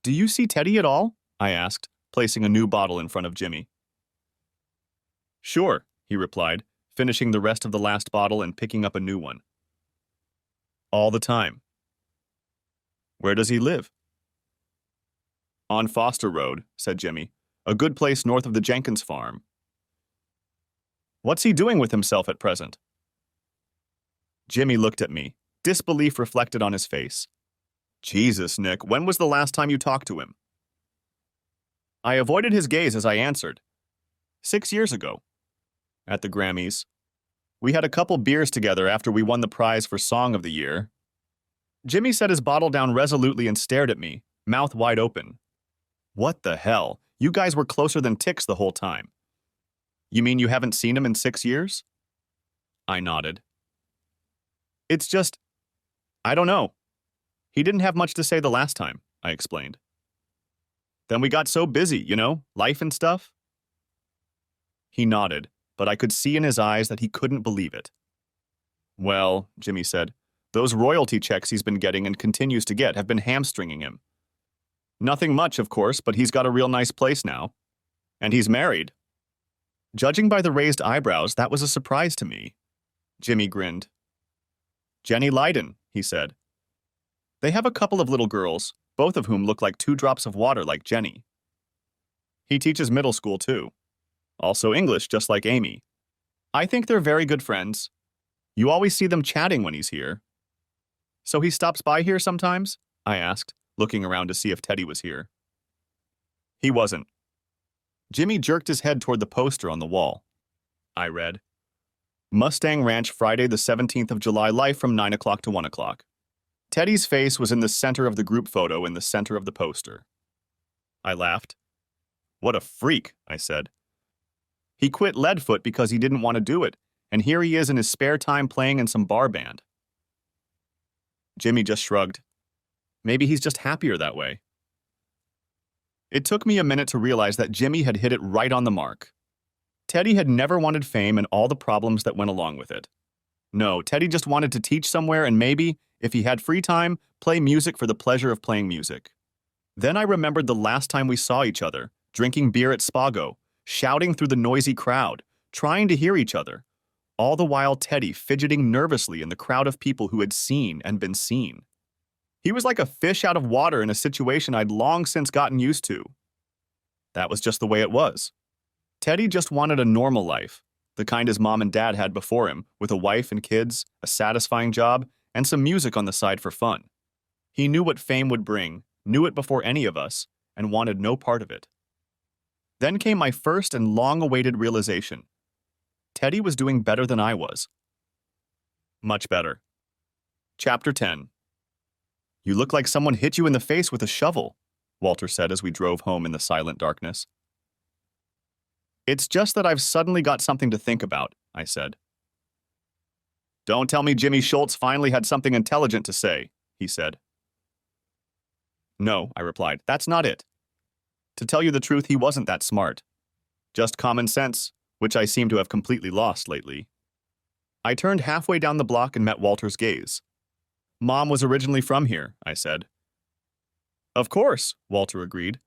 "Do you see Teddy at all?" I asked, placing a new bottle in front of Jimmy. Sure, he replied, finishing the rest of the last bottle and picking up a new one. All the time. Where does he live? On Foster Road, said Jimmy, a good place north of the Jenkins farm. What's he doing with himself at present? Jimmy looked at me. Disbelief reflected on his face. Jesus, Nick, when was the last time you talked to him? I avoided his gaze as I answered. 6 years ago. At the Grammys. We had a couple beers together after we won the prize for Song of the Year. Jimmy set his bottle down resolutely and stared at me, mouth wide open. What the hell? You guys were closer than ticks the whole time. You mean you haven't seen him in 6 years? I nodded. It's just, I don't know. He didn't have much to say the last time, I explained. Then we got so busy, you know, life and stuff. He nodded, but I could see in his eyes that he couldn't believe it. Well, Jimmy said, those royalty checks he's been getting and continues to get have been hamstringing him. Nothing much, of course, but he's got a real nice place now. And he's married. Judging by the raised eyebrows, that was a surprise to me. Jimmy grinned. Jenny Lydon, he said. They have a couple of little girls, both of whom look like 2 drops of water like Jenny. He teaches middle school, too. Also English, just like Amy. I think they're very good friends. You always see them chatting when he's here. So he stops by here sometimes? I asked, looking around to see if Teddy was here. He wasn't. Jimmy jerked his head toward the poster on the wall. I read, Mustang Ranch, Friday the 17th of July, live from 9 o'clock to 1 o'clock. Teddy's face was in the center of the group photo in the center of the poster. I laughed. What a freak, I said. He quit Leadfoot because he didn't want to do it, and here he is in his spare time playing in some bar band. Jimmy just shrugged. Maybe he's just happier that way. It took me a minute to realize that Jimmy had hit it right on the mark. Teddy had never wanted fame and all the problems that went along with it. No, Teddy just wanted to teach somewhere and maybe, if he had free time, play music for the pleasure of playing music. Then I remembered the last time we saw each other, drinking beer at Spago, shouting through the noisy crowd, trying to hear each other, all the while Teddy fidgeting nervously in the crowd of people who had seen and been seen. He was like a fish out of water in a situation I'd long since gotten used to. That was just the way it was. Teddy just wanted a normal life, the kind his mom and dad had before him, with a wife and kids, a satisfying job, and some music on the side for fun. He knew what fame would bring, knew it before any of us, and wanted no part of it. Then came my first and long-awaited realization. Teddy was doing better than I was. Much better. Chapter 10. You look like someone hit you in the face with a shovel, Walter said as we drove home in the silent darkness. It's just that I've suddenly got something to think about, I said. Don't tell me Jimmy Schultz finally had something intelligent to say, he said. No, I replied, that's not it. To tell you the truth, he wasn't that smart. Just common sense, which I seem to have completely lost lately. I turned halfway down the block and met Walter's gaze. Mom was originally from here, I said. Of course, Walter agreed.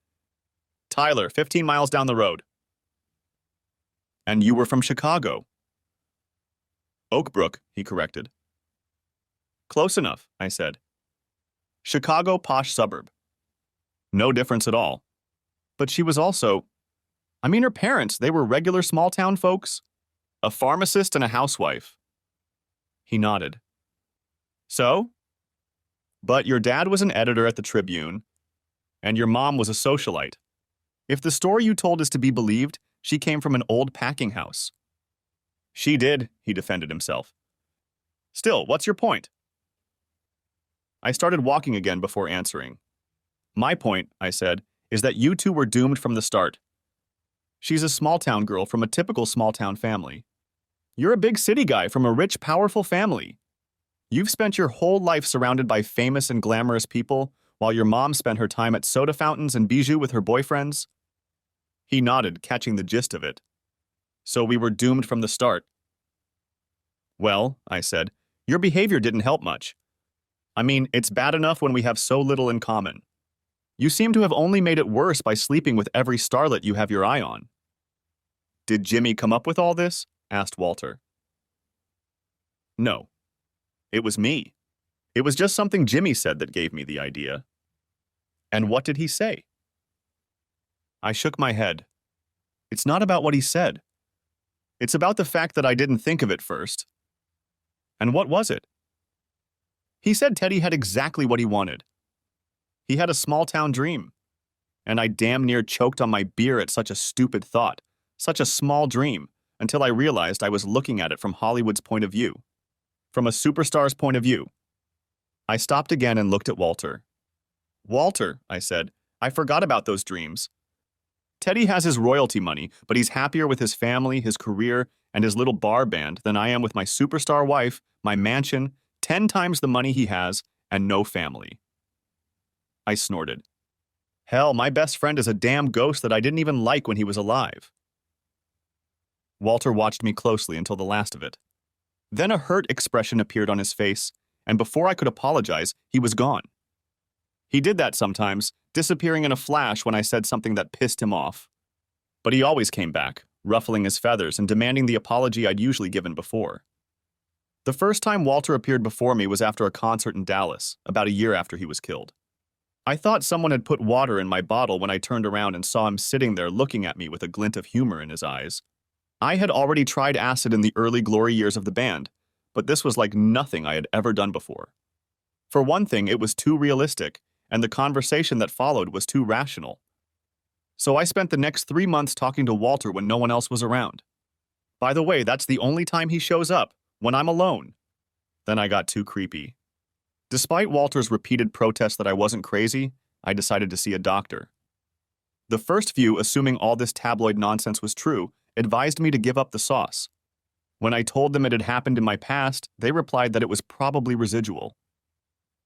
Tyler, 15 miles down the road. And you were from Chicago. Oak Brook, he corrected. Close enough, I said. Chicago posh suburb. No difference at all. But she was also, her parents, they were regular small-town folks. A pharmacist and a housewife. He nodded. So? But your dad was an editor at the Tribune, and your mom was a socialite. If the story you told is to be believed, she came from an old packing house. She did, he defended himself. Still, what's your point? I started walking again before answering. My point, I said, is that you two were doomed from the start. She's a small-town girl from a typical small-town family. You're a big city guy from a rich, powerful family. You've spent your whole life surrounded by famous and glamorous people, while your mom spent her time at soda fountains and bijou with her boyfriends. He nodded, catching the gist of it. So we were doomed from the start. Well, I said, your behavior didn't help much. It's bad enough when we have so little in common. You seem to have only made it worse by sleeping with every starlet you have your eye on. Did Jimmy come up with all this? Asked Walter. No. It was me. It was just something Jimmy said that gave me the idea. And what did he say? I shook my head. It's not about what he said. It's about the fact that I didn't think of it first. And what was it? He said Teddy had exactly what he wanted. He had a small-town dream. And I damn near choked on my beer at such a stupid thought, such a small dream, until I realized I was looking at it from Hollywood's point of view. From a superstar's point of view. I stopped again and looked at Walter. Walter, I said, I forgot about those dreams. Teddy has his royalty money, but he's happier with his family, his career, and his little bar band than I am with my superstar wife, my mansion, 10 times the money he has, and no family. I snorted. Hell, my best friend is a damn ghost that I didn't even like when he was alive. Walter watched me closely until the last of it. Then a hurt expression appeared on his face, and before I could apologize, he was gone. He did that sometimes, disappearing in a flash when I said something that pissed him off. But he always came back, ruffling his feathers and demanding the apology I'd usually given before. The first time Walter appeared before me was after a concert in Dallas, about a year after he was killed. I thought someone had put water in my bottle when I turned around and saw him sitting there looking at me with a glint of humor in his eyes. I had already tried acid in the early glory years of the band, but this was like nothing I had ever done before. For one thing, it was too realistic, and the conversation that followed was too rational. So I spent the next 3 months talking to Walter when no one else was around. By the way, that's the only time he shows up, when I'm alone. Then I got too creepy. Despite Walter's repeated protests that I wasn't crazy, I decided to see a doctor. The first few, assuming all this tabloid nonsense was true, advised me to give up the sauce. When I told them it had happened in my past, they replied that it was probably residual.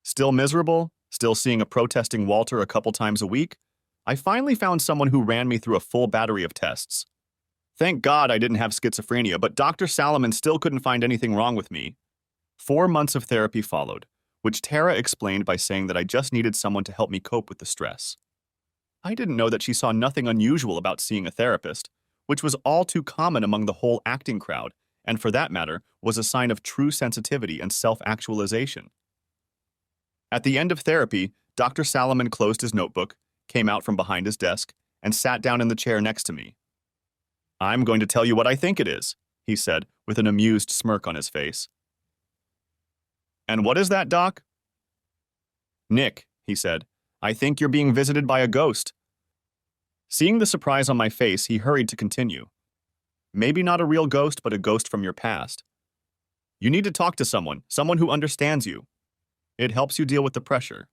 Still miserable, still seeing a protesting Walter a couple times a week, I finally found someone who ran me through a full battery of tests. Thank God I didn't have schizophrenia, but Dr. Salomon still couldn't find anything wrong with me. 4 months of therapy followed, which Tara explained by saying that I just needed someone to help me cope with the stress. I didn't know that she saw nothing unusual about seeing a therapist, which was all too common among the whole acting crowd, and for that matter, was a sign of true sensitivity and self-actualization. At the end of therapy, Dr. Salomon closed his notebook, came out from behind his desk, and sat down in the chair next to me. I'm going to tell you what I think it is, he said, with an amused smirk on his face. And what is that, Doc? Nick, he said, I think you're being visited by a ghost. Seeing the surprise on my face, he hurried to continue. Maybe not a real ghost, but a ghost from your past. You need to talk to someone who understands you. It helps you deal with the pressure.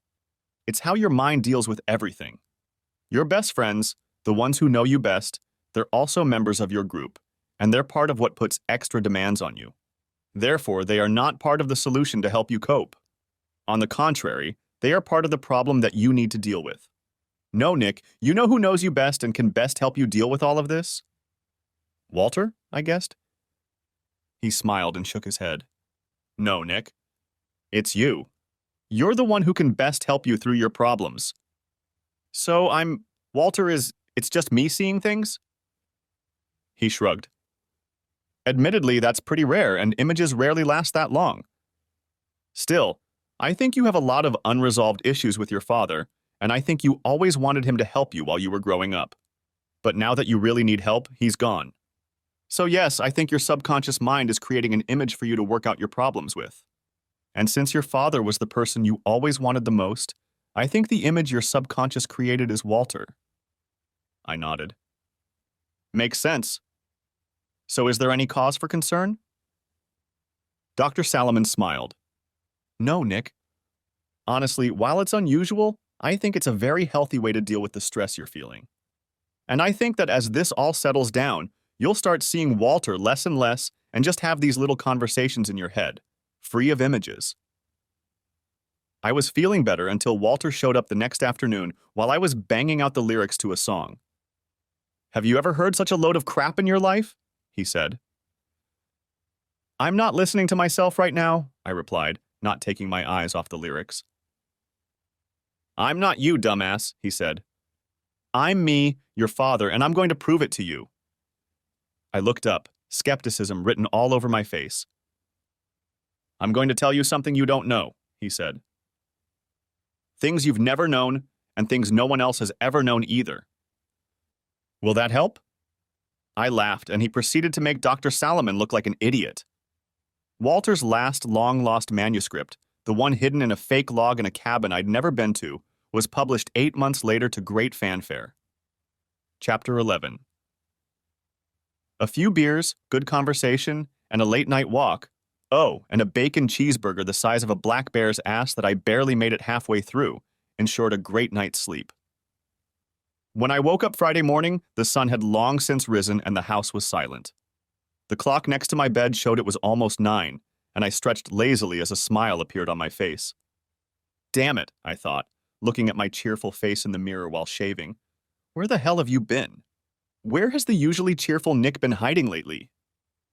It's how your mind deals with everything. Your best friends, the ones who know you best, they're also members of your group, and they're part of what puts extra demands on you. Therefore, they are not part of the solution to help you cope. On the contrary, they are part of the problem that you need to deal with. No, Nick, you know who knows you best and can best help you deal with all of this? Walter, I guessed. He smiled and shook his head. No, Nick. It's you. You're the one who can best help you through your problems. So it's just me seeing things? He shrugged. Admittedly, that's pretty rare, and images rarely last that long. Still, I think you have a lot of unresolved issues with your father, and I think you always wanted him to help you while you were growing up. But now that you really need help, he's gone. So yes, I think your subconscious mind is creating an image for you to work out your problems with. And since your father was the person you always wanted the most, I think the image your subconscious created is Walter. I nodded. Makes sense. So is there any cause for concern? Dr. Salomon smiled. No, Nick. Honestly, while it's unusual, I think it's a very healthy way to deal with the stress you're feeling. And I think that as this all settles down, you'll start seeing Walter less and less and just have these little conversations in your head, free of images. I was feeling better until Walter showed up the next afternoon while I was banging out the lyrics to a song. Have you ever heard such a load of crap in your life? He said. I'm not listening to myself right now, I replied, not taking my eyes off the lyrics. I'm not you, dumbass, he said. I'm me, your father, and I'm going to prove it to you. I looked up, skepticism written all over my face. "I'm going to tell you something you don't know," he said. "Things you've never known, and things no one else has ever known either." "Will that help?" I laughed, and he proceeded to make Dr. Salomon look like an idiot. Walter's last long-lost manuscript, the one hidden in a fake log in a cabin I'd never been to, was published 8 months later to great fanfare. Chapter 11. A few beers, good conversation, and a late-night walk. Oh, and a bacon cheeseburger the size of a black bear's ass that I barely made it halfway through, ensured a great night's sleep. When I woke up Friday morning, the sun had long since risen and the house was silent. The clock next to my bed showed it was almost 9, and I stretched lazily as a smile appeared on my face. Damn it, I thought, looking at my cheerful face in the mirror while shaving. Where the hell have you been? Where has the usually cheerful Nick been hiding lately?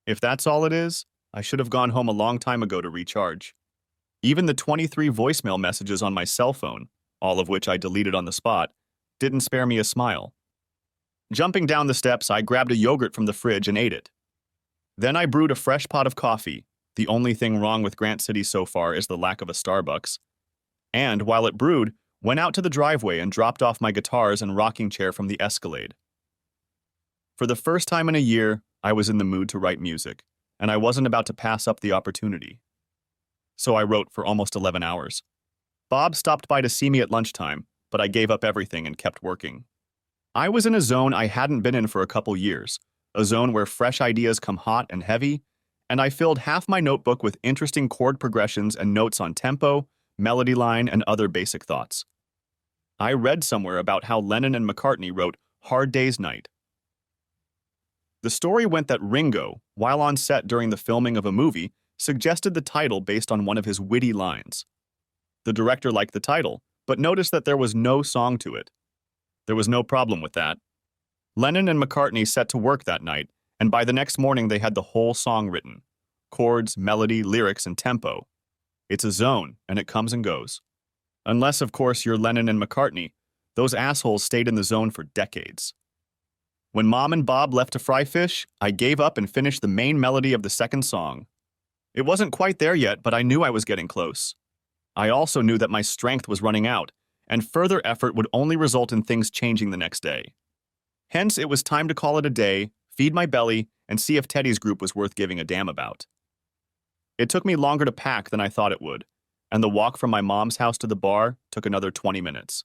If that's all it is, I should have gone home a long time ago to recharge. Even the 23 voicemail messages on my cell phone, all of which I deleted on the spot, didn't spare me a smile. Jumping down the steps, I grabbed a yogurt from the fridge and ate it. Then I brewed a fresh pot of coffee. The only thing wrong with Grant City so far is the lack of a Starbucks. And, while it brewed, went out to the driveway and dropped off my guitars and rocking chair from the Escalade. For the first time in a year, I was in the mood to write music, and I wasn't about to pass up the opportunity. So I wrote for almost 11 hours. Bob stopped by to see me at lunchtime, but I gave up everything and kept working. I was in a zone I hadn't been in for a couple years, a zone where fresh ideas come hot and heavy, and I filled half my notebook with interesting chord progressions and notes on tempo, melody line, and other basic thoughts. I read somewhere about how Lennon and McCartney wrote Hard Day's Night. The story went that Ringo, while on set during the filming of a movie, suggested the title based on one of his witty lines. The director liked the title, but noticed that there was no song to it. There was no problem with that. Lennon and McCartney set to work that night, and by the next morning they had the whole song written. Chords, melody, lyrics, and tempo. It's a zone, and it comes and goes. Unless, of course, you're Lennon and McCartney, those assholes stayed in the zone for decades. When Mom and Bob left to fry fish, I gave up and finished the main melody of the second song. It wasn't quite there yet, but I knew I was getting close. I also knew that my strength was running out, and further effort would only result in things changing the next day. Hence, it was time to call it a day, feed my belly, and see if Teddy's group was worth giving a damn about. It took me longer to pack than I thought it would, and the walk from my mom's house to the bar took another 20 minutes.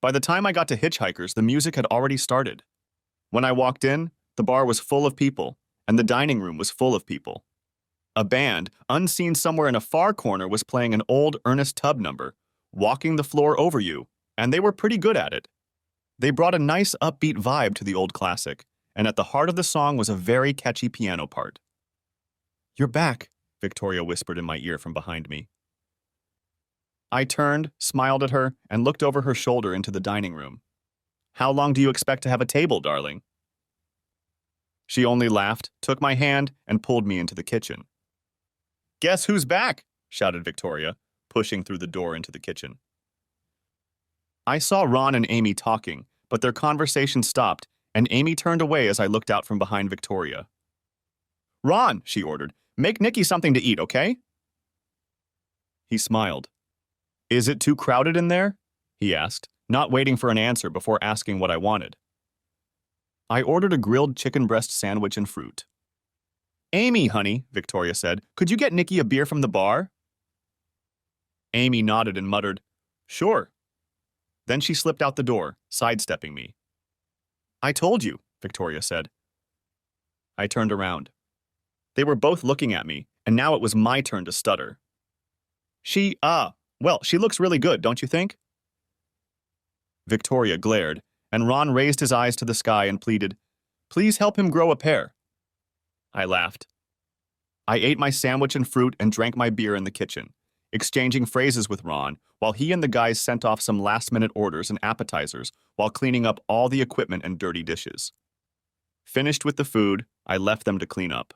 By the time I got to Hitchhikers, the music had already started. When I walked in, the bar was full of people, and the dining room was full of people. A band, unseen somewhere in a far corner, was playing an old Ernest Tubb number, Walking the Floor Over You, and they were pretty good at it. They brought a nice upbeat vibe to the old classic, and at the heart of the song was a very catchy piano part. "You're back," Victoria whispered in my ear from behind me. I turned, smiled at her, and looked over her shoulder into the dining room. "How long do you expect to have a table, darling?" She only laughed, took my hand, and pulled me into the kitchen. "Guess who's back?" shouted Victoria, pushing through the door into the kitchen. I saw Ron and Amy talking, but their conversation stopped, and Amy turned away as I looked out from behind Victoria. "Ron," she ordered, "make Nicky something to eat, okay?" He smiled. "Is it too crowded in there?" he asked, not waiting for an answer before asking what I wanted. I ordered a grilled chicken breast sandwich and fruit. "Amy, honey," Victoria said, "could you get Nicky a beer from the bar?" Amy nodded and muttered, "Sure." Then she slipped out the door, sidestepping me. "I told you," Victoria said. I turned around. They were both looking at me, and now it was my turn to stutter. She looks really good, don't you think?" Victoria glared, and Ron raised his eyes to the sky and pleaded, "Please help him grow a pair." I laughed. I ate my sandwich and fruit and drank my beer in the kitchen, exchanging phrases with Ron while he and the guys sent off some last-minute orders and appetizers while cleaning up all the equipment and dirty dishes. Finished with the food, I left them to clean up.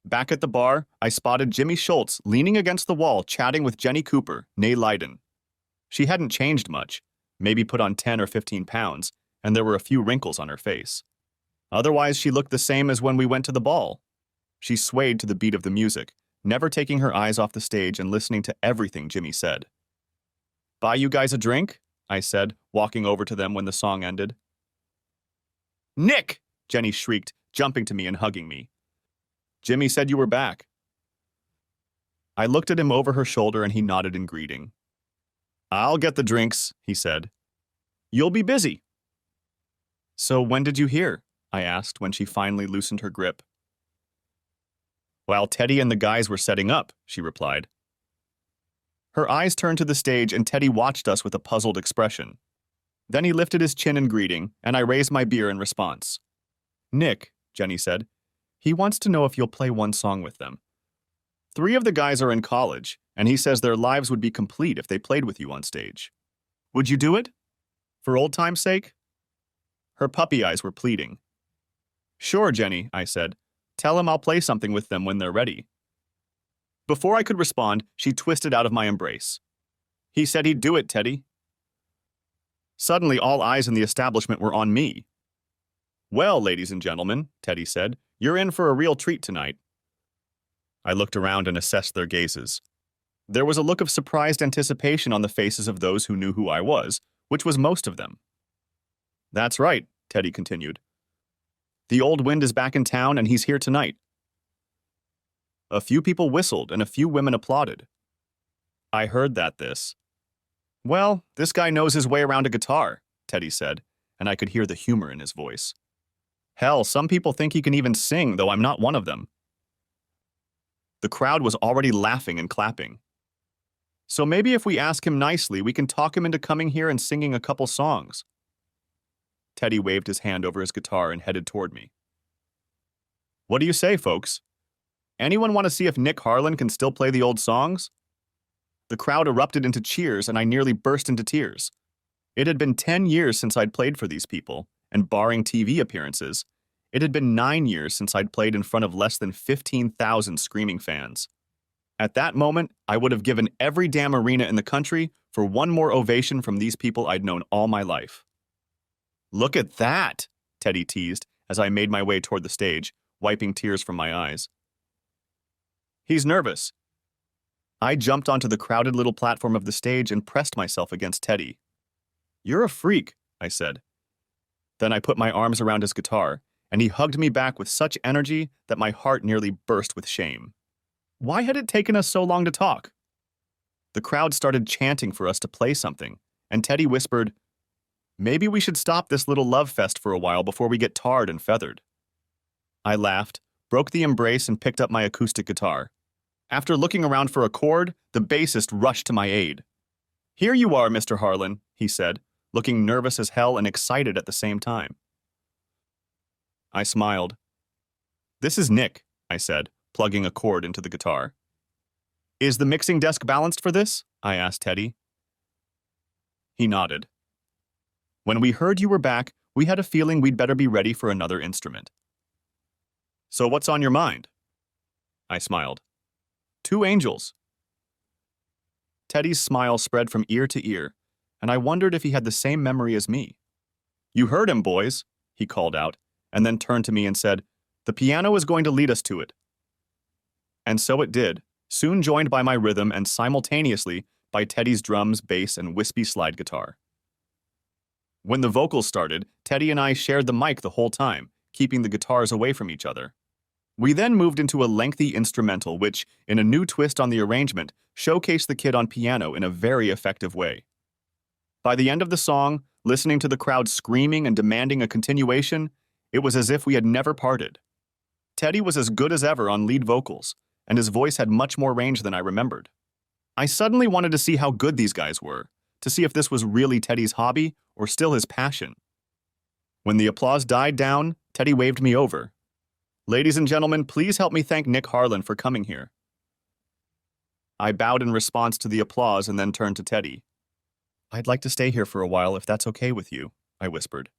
Back at the bar, I spotted Jimmy Schultz leaning against the wall chatting with Jenny Cooper, née Leiden. She hadn't changed much, maybe put on 10 or 15 pounds, and there were a few wrinkles on her face. Otherwise, she looked the same as when we went to the ball. She swayed to the beat of the music, never taking her eyes off the stage and listening to everything Jimmy said. "Buy you guys a drink?" I said, walking over to them when the song ended. "Nick!" Jenny shrieked, jumping to me and hugging me. "Jimmy said you were back." I looked at him over her shoulder and he nodded in greeting. "I'll get the drinks," he said. "You'll be busy." "So when did you hear?" I asked when she finally loosened her grip. "While Teddy and the guys were setting up," she replied. Her eyes turned to the stage and Teddy watched us with a puzzled expression. Then he lifted his chin in greeting, and I raised my beer in response. "Nick," Jenny said, "he wants to know if you'll play one song with them. 3 of the guys are in college, and he says their lives would be complete if they played with you on stage. Would you do it? For old time's sake?" Her puppy eyes were pleading. "Sure, Jenny," I said. "Tell him I'll play something with them when they're ready." Before I could respond, she twisted out of my embrace. "He said he'd do it, Teddy." Suddenly, all eyes in the establishment were on me. "Well, ladies and gentlemen," Teddy said, "you're in for a real treat tonight." I looked around and assessed their gazes. There was a look of surprised anticipation on the faces of those who knew who I was, which was most of them. "That's right," Teddy continued. "The old wind is back in town and he's here tonight." A few people whistled and a few women applauded. I heard this. "Well, this guy knows his way around a guitar," Teddy said, and I could hear the humor in his voice. "Hell, some people think he can even sing, though I'm not one of them." The crowd was already laughing and clapping. "So maybe if we ask him nicely, we can talk him into coming here and singing a couple songs." Teddy waved his hand over his guitar and headed toward me. "What do you say, folks? Anyone want to see if Nick Harlan can still play the old songs?" The crowd erupted into cheers and I nearly burst into tears. It had been 10 years since I'd played for these people, and barring TV appearances, it had been 9 years since I'd played in front of less than 15,000 screaming fans. At that moment, I would have given every damn arena in the country for one more ovation from these people I'd known all my life. "Look at that," Teddy teased as I made my way toward the stage, wiping tears from my eyes. "He's nervous." I jumped onto the crowded little platform of the stage and pressed myself against Teddy. "You're a freak," I said. Then I put my arms around his guitar, and he hugged me back with such energy that my heart nearly burst with shame. Why had it taken us so long to talk? The crowd started chanting for us to play something, and Teddy whispered, "Maybe we should stop this little love fest for a while before we get tarred and feathered." I laughed, broke the embrace, and picked up my acoustic guitar. After looking around for a chord, the bassist rushed to my aid. "Here you are, Mr. Harlan," he said, looking nervous as hell and excited at the same time. I smiled. "This is Nick," I said, plugging a chord into the guitar. "Is the mixing desk balanced for this?" I asked Teddy. He nodded. "When we heard you were back, we had a feeling we'd better be ready for another instrument." "So what's on your mind?" I smiled. "2 angels." Teddy's smile spread from ear to ear, and I wondered if he had the same memory as me. "You heard him, boys," he called out, and then turned to me and said, "The piano is going to lead us to it." And so it did, soon joined by my rhythm and simultaneously by Teddy's drums, bass, and wispy slide guitar. When the vocals started, Teddy and I shared the mic the whole time, keeping the guitars away from each other. We then moved into a lengthy instrumental which, in a new twist on the arrangement, showcased the kid on piano in a very effective way. By the end of the song, listening to the crowd screaming and demanding a continuation, it was as if we had never parted. Teddy was as good as ever on lead vocals, and his voice had much more range than I remembered. I suddenly wanted to see how good these guys were, to see if this was really Teddy's hobby or still his passion. When the applause died down, Teddy waved me over. "Ladies and gentlemen, please help me thank Nick Harlan for coming here." I bowed in response to the applause and then turned to Teddy. "I'd like to stay here for a while if that's okay with you," I whispered.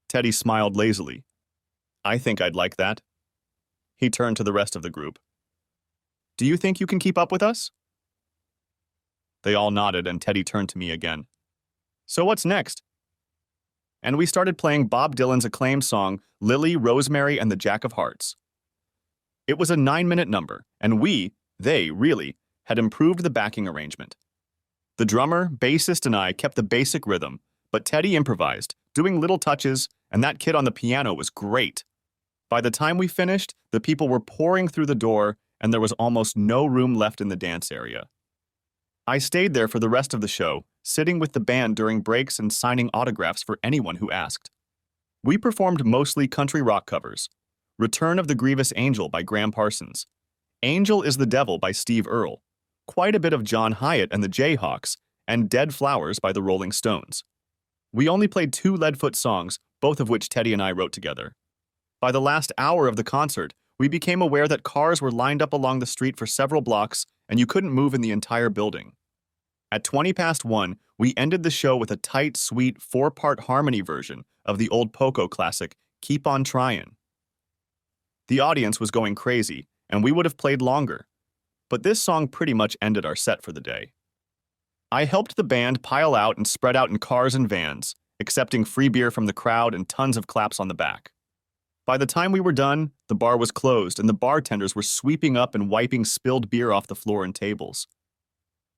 Teddy smiled lazily. "I think I'd like that." He turned to the rest of the group. "Do you think you can keep up with us?" They all nodded and Teddy turned to me again. "So what's next?" and we started playing Bob Dylan's acclaimed song, Lily, Rosemary, and the Jack of Hearts. It was a 9-minute number, and they really, had improved the backing arrangement. The drummer, bassist, and I kept the basic rhythm, but Teddy improvised, doing little touches, and that kid on the piano was great. By the time we finished, the people were pouring through the door, and there was almost no room left in the dance area. I stayed there for the rest of the show, sitting with the band during breaks and signing autographs for anyone who asked. We performed mostly country rock covers. Return of the Grievous Angel by Graham Parsons. Angel is the Devil by Steve Earle. Quite a bit of John Hyatt and the Jayhawks, and Dead Flowers by the Rolling Stones. We only played 2 Leadfoot songs, both of which Teddy and I wrote together. By the last hour of the concert, we became aware that cars were lined up along the street for several blocks, and you couldn't move in the entire building. At 1:20, we ended the show with a tight, sweet 4-part harmony version of the old Poco classic, Keep On Tryin'. The audience was going crazy, and we would have played longer. But this song pretty much ended our set for the day. I helped the band pile out and spread out in cars and vans, accepting free beer from the crowd and tons of claps on the back. By the time we were done, the bar was closed and the bartenders were sweeping up and wiping spilled beer off the floor and tables.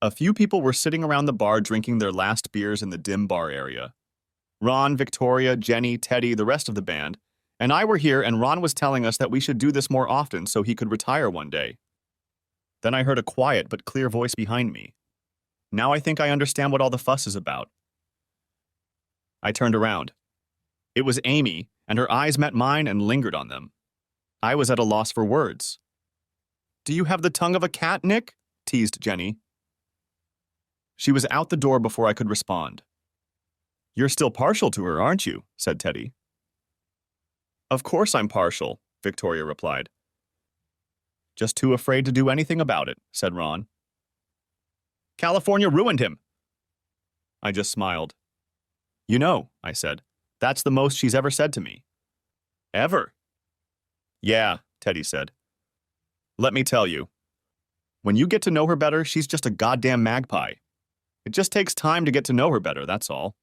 A few people were sitting around the bar drinking their last beers in the dim bar area. Ron, Victoria, Jenny, Teddy, the rest of the band, and I were here, and Ron was telling us that we should do this more often so he could retire one day. Then I heard a quiet but clear voice behind me. Now I think I understand what all the fuss is about. I turned around. It was Amy, and her eyes met mine and lingered on them. I was at a loss for words. "Do you have the tongue of a cat, Nick?" teased Jenny. She was out the door before I could respond. "You're still partial to her, aren't you?" said Teddy. "Of course I'm partial," Victoria replied. "Just too afraid to do anything about it," said Ron. "California ruined him." I just smiled. "You know," I said, "that's the most she's ever said to me." "Ever?" "Yeah," Teddy said. "Let me tell you. When you get to know her better, she's just a goddamn magpie. It just takes time to get to know her better, that's all."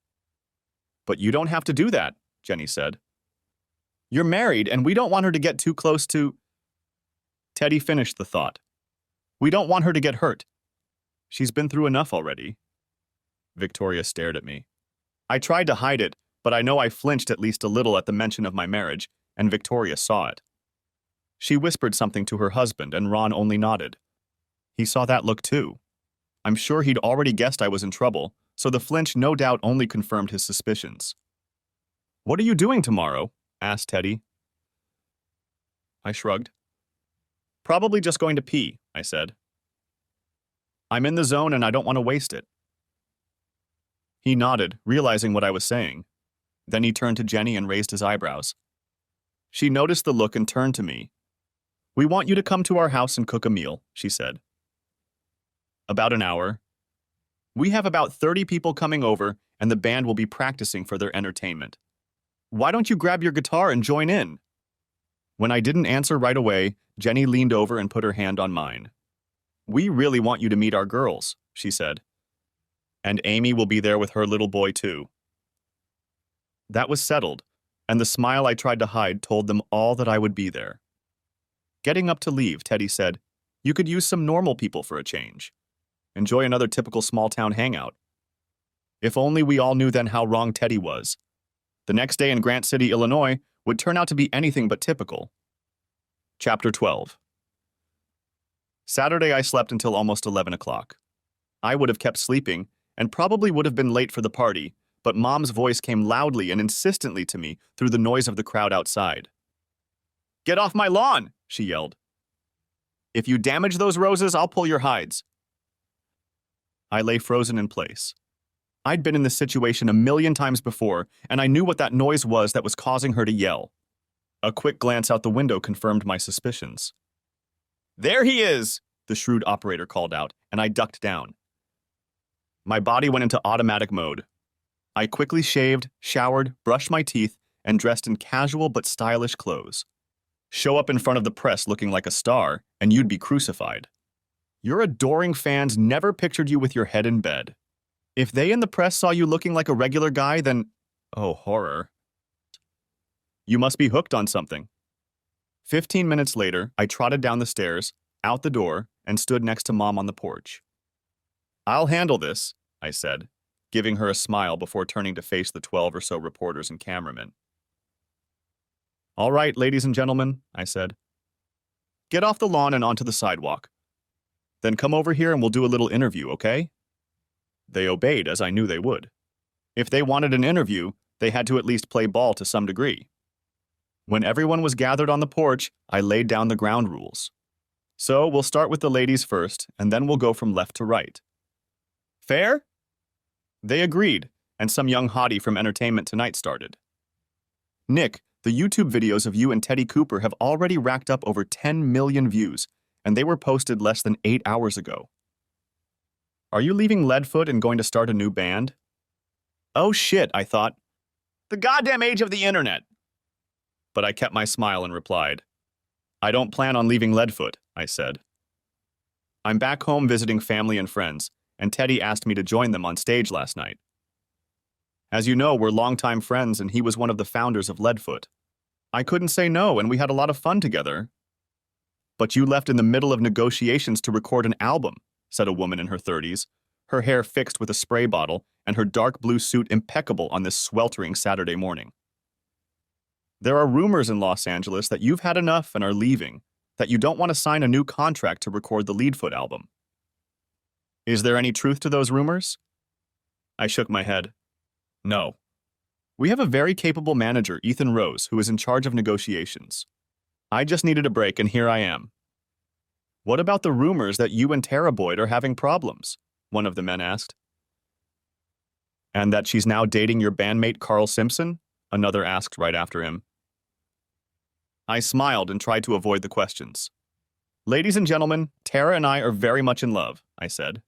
"But you don't have to do that," Jenny said. "You're married, and we don't want her to get too close to—" Teddy finished the thought. "We don't want her to get hurt. She's been through enough already." Victoria stared at me. I tried to hide it, but I know I flinched at least a little at the mention of my marriage, and Victoria saw it. She whispered something to her husband, and Ron only nodded. He saw that look too. I'm sure he'd already guessed I was in trouble, so the flinch no doubt only confirmed his suspicions. "What are you doing tomorrow?" asked Teddy. I shrugged. "Probably just going to pee," I said. "I'm in the zone and I don't want to waste it." He nodded, realizing what I was saying. Then he turned to Jenny and raised his eyebrows. She noticed the look and turned to me. "We want you to come to our house and cook a meal," she said. "About an hour. We have about 30 people coming over, and the band will be practicing for their entertainment. Why don't you grab your guitar and join in?" When I didn't answer right away, Jenny leaned over and put her hand on mine. "We really want you to meet our girls," she said. "And Amy will be there with her little boy too." That was settled, and the smile I tried to hide told them all that I would be there. Getting up to leave, Teddy said, "You could use some normal people for a change. Enjoy another typical small-town hangout." If only we all knew then how wrong Teddy was. The next day in Grant City, Illinois, would turn out to be anything but typical. Chapter 12. Saturday I slept until almost 11 o'clock. I would have kept sleeping, and probably would have been late for the party, but Mom's voice came loudly and insistently to me through the noise of the crowd outside. "Get off my lawn!" she yelled. "If you damage those roses, I'll pull your hides." I lay frozen in place. I'd been in this situation a million times before, and I knew what that noise was that was causing her to yell. A quick glance out the window confirmed my suspicions. "There he is!" the shrewd operator called out, and I ducked down. My body went into automatic mode. I quickly shaved, showered, brushed my teeth, and dressed in casual but stylish clothes. Show up in front of the press looking like a star, and you'd be crucified. Your adoring fans never pictured you with your head in bed. If they in the press saw you looking like a regular guy, then Oh, horror. You must be hooked on something. 15 minutes later, I trotted down the stairs, out the door, and stood next to Mom on the porch. I'll handle this, I said, giving her a smile before turning to face the 12 or so reporters and cameramen. All right, ladies and gentlemen, I said. Get off the lawn and onto the sidewalk. Then come over here and we'll do a little interview, okay? They obeyed, as I knew they would. If they wanted an interview, they had to at least play ball to some degree. When everyone was gathered on the porch, I laid down the ground rules. So we'll start with the ladies first, and then we'll go from left to right. Fair? They agreed, and some young hottie from Entertainment Tonight started. Nick, the YouTube videos of you and Teddy Cooper have already racked up over 10 million views, and they were posted less than 8 hours ago. Are you leaving Leadfoot and going to start a new band? Oh shit, I thought. The goddamn age of the internet. But I kept my smile and replied, I don't plan on leaving Leadfoot, I said. I'm back home visiting family and friends, and Teddy asked me to join them on stage last night. As you know, we're longtime friends, and he was one of the founders of Leadfoot. I couldn't say no, and we had a lot of fun together. But you left in the middle of negotiations to record an album, said a woman in her 30s, her hair fixed with a spray bottle and her dark blue suit impeccable on this sweltering Saturday morning. There are rumors in Los Angeles that you've had enough and are leaving, that you don't want to sign a new contract to record the Leadfoot album. Is there any truth to those rumors? I shook my head. No. We have a very capable manager, Ethan Rose, who is in charge of negotiations. I just needed a break, and here I am. What about the rumors that you and Tara Boyd are having problems? One of the men asked. And that she's now dating your bandmate Carl Simpson? Another asked right after him. I smiled and tried to avoid the questions. Ladies and gentlemen, Tara and I are very much in love, I said.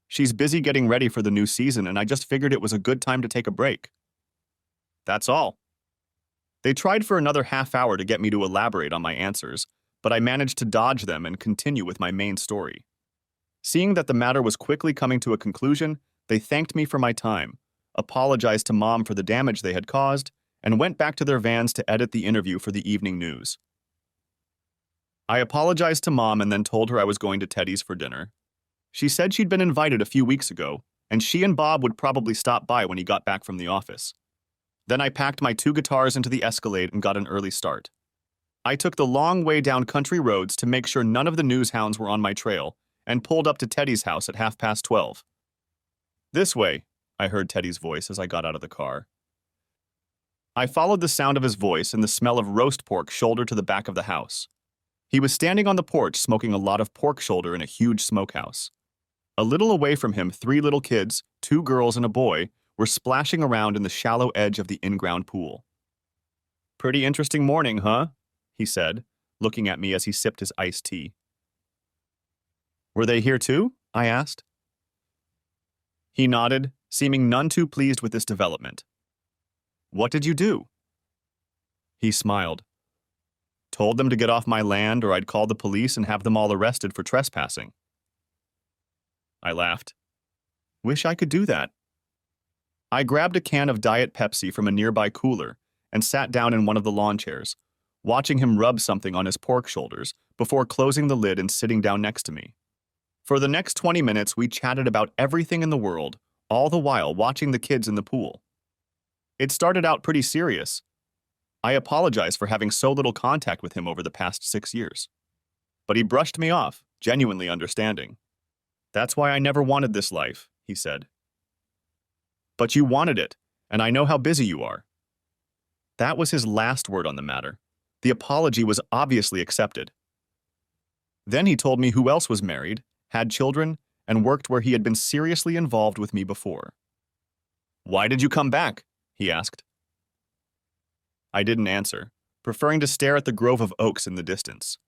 She's busy getting ready for the new season, and I just figured it was a good time to take a break. That's all. They tried for another half hour to get me to elaborate on my answers, but I managed to dodge them and continue with my main story. Seeing that the matter was quickly coming to a conclusion, they thanked me for my time, apologized to Mom for the damage they had caused, and went back to their vans to edit the interview for the evening news. I apologized to Mom and then told her I was going to Teddy's for dinner. She said she'd been invited a few weeks ago, and she and Bob would probably stop by when he got back from the office. Then I packed my 2 guitars into the Escalade and got an early start. I took the long way down country roads to make sure none of the news hounds were on my trail, and pulled up to Teddy's house at 12:30. This way, I heard Teddy's voice as I got out of the car. I followed the sound of his voice and the smell of roast pork shoulder to the back of the house. He was standing on the porch smoking a lot of pork shoulder in a huge smokehouse. A little away from him, 3 little kids, 2 girls and a boy, were splashing around in the shallow edge of the in-ground pool. Pretty interesting morning, huh? He said, looking at me as he sipped his iced tea. Were they here too? I asked. He nodded, seeming none too pleased with this development. What did you do? He smiled. Told them to get off my land or I'd call the police and have them all arrested for trespassing. I laughed. Wish I could do that. I grabbed a can of Diet Pepsi from a nearby cooler and sat down in one of the lawn chairs, watching him rub something on his pork shoulders before closing the lid and sitting down next to me. For the next 20 minutes, we chatted about everything in the world, all the while watching the kids in the pool. It started out pretty serious. I apologize for having so little contact with him over the past 6 years. But he brushed me off, genuinely understanding. That's why I never wanted this life, he said. But you wanted it, and I know how busy you are. That was his last word on the matter. The apology was obviously accepted. Then he told me who else was married, had children, and worked where he had been seriously involved with me before. Why did you come back? He asked. I didn't answer, preferring to stare at the grove of oaks in the distance.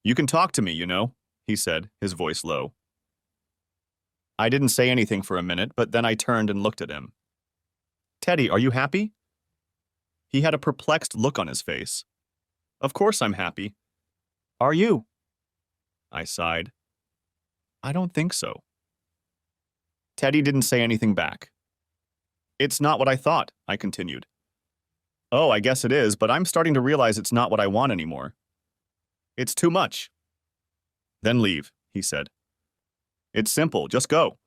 You can talk to me, you know, he said, his voice low. I didn't say anything for a minute, but then I turned and looked at him. Teddy, are you happy? He had a perplexed look on his face. Of course I'm happy. Are you? I sighed. I don't think so. Teddy didn't say anything back. It's not what I thought, I continued. Oh, I guess it is, but I'm starting to realize it's not what I want anymore. It's too much. Then leave, he said. It's simple, just go.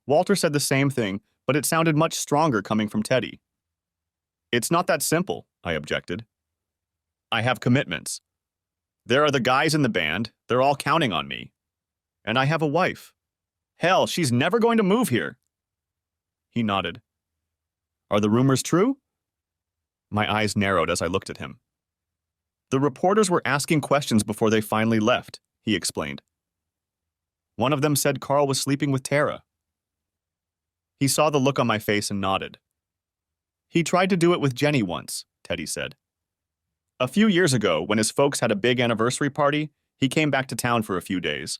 Walter said the same thing, but it sounded much stronger coming from Teddy. It's not that simple, I objected. I have commitments. There are the guys in the band, they're all counting on me. And I have a wife. Hell, she's never going to move here. He nodded. Are the rumors true? My eyes narrowed as I looked at him. The reporters were asking questions before they finally left, he explained. One of them said Carl was sleeping with Tara. He saw the look on my face and nodded. He tried to do it with Jenny once, Teddy said. A few years ago, when his folks had a big anniversary party, he came back to town for a few days.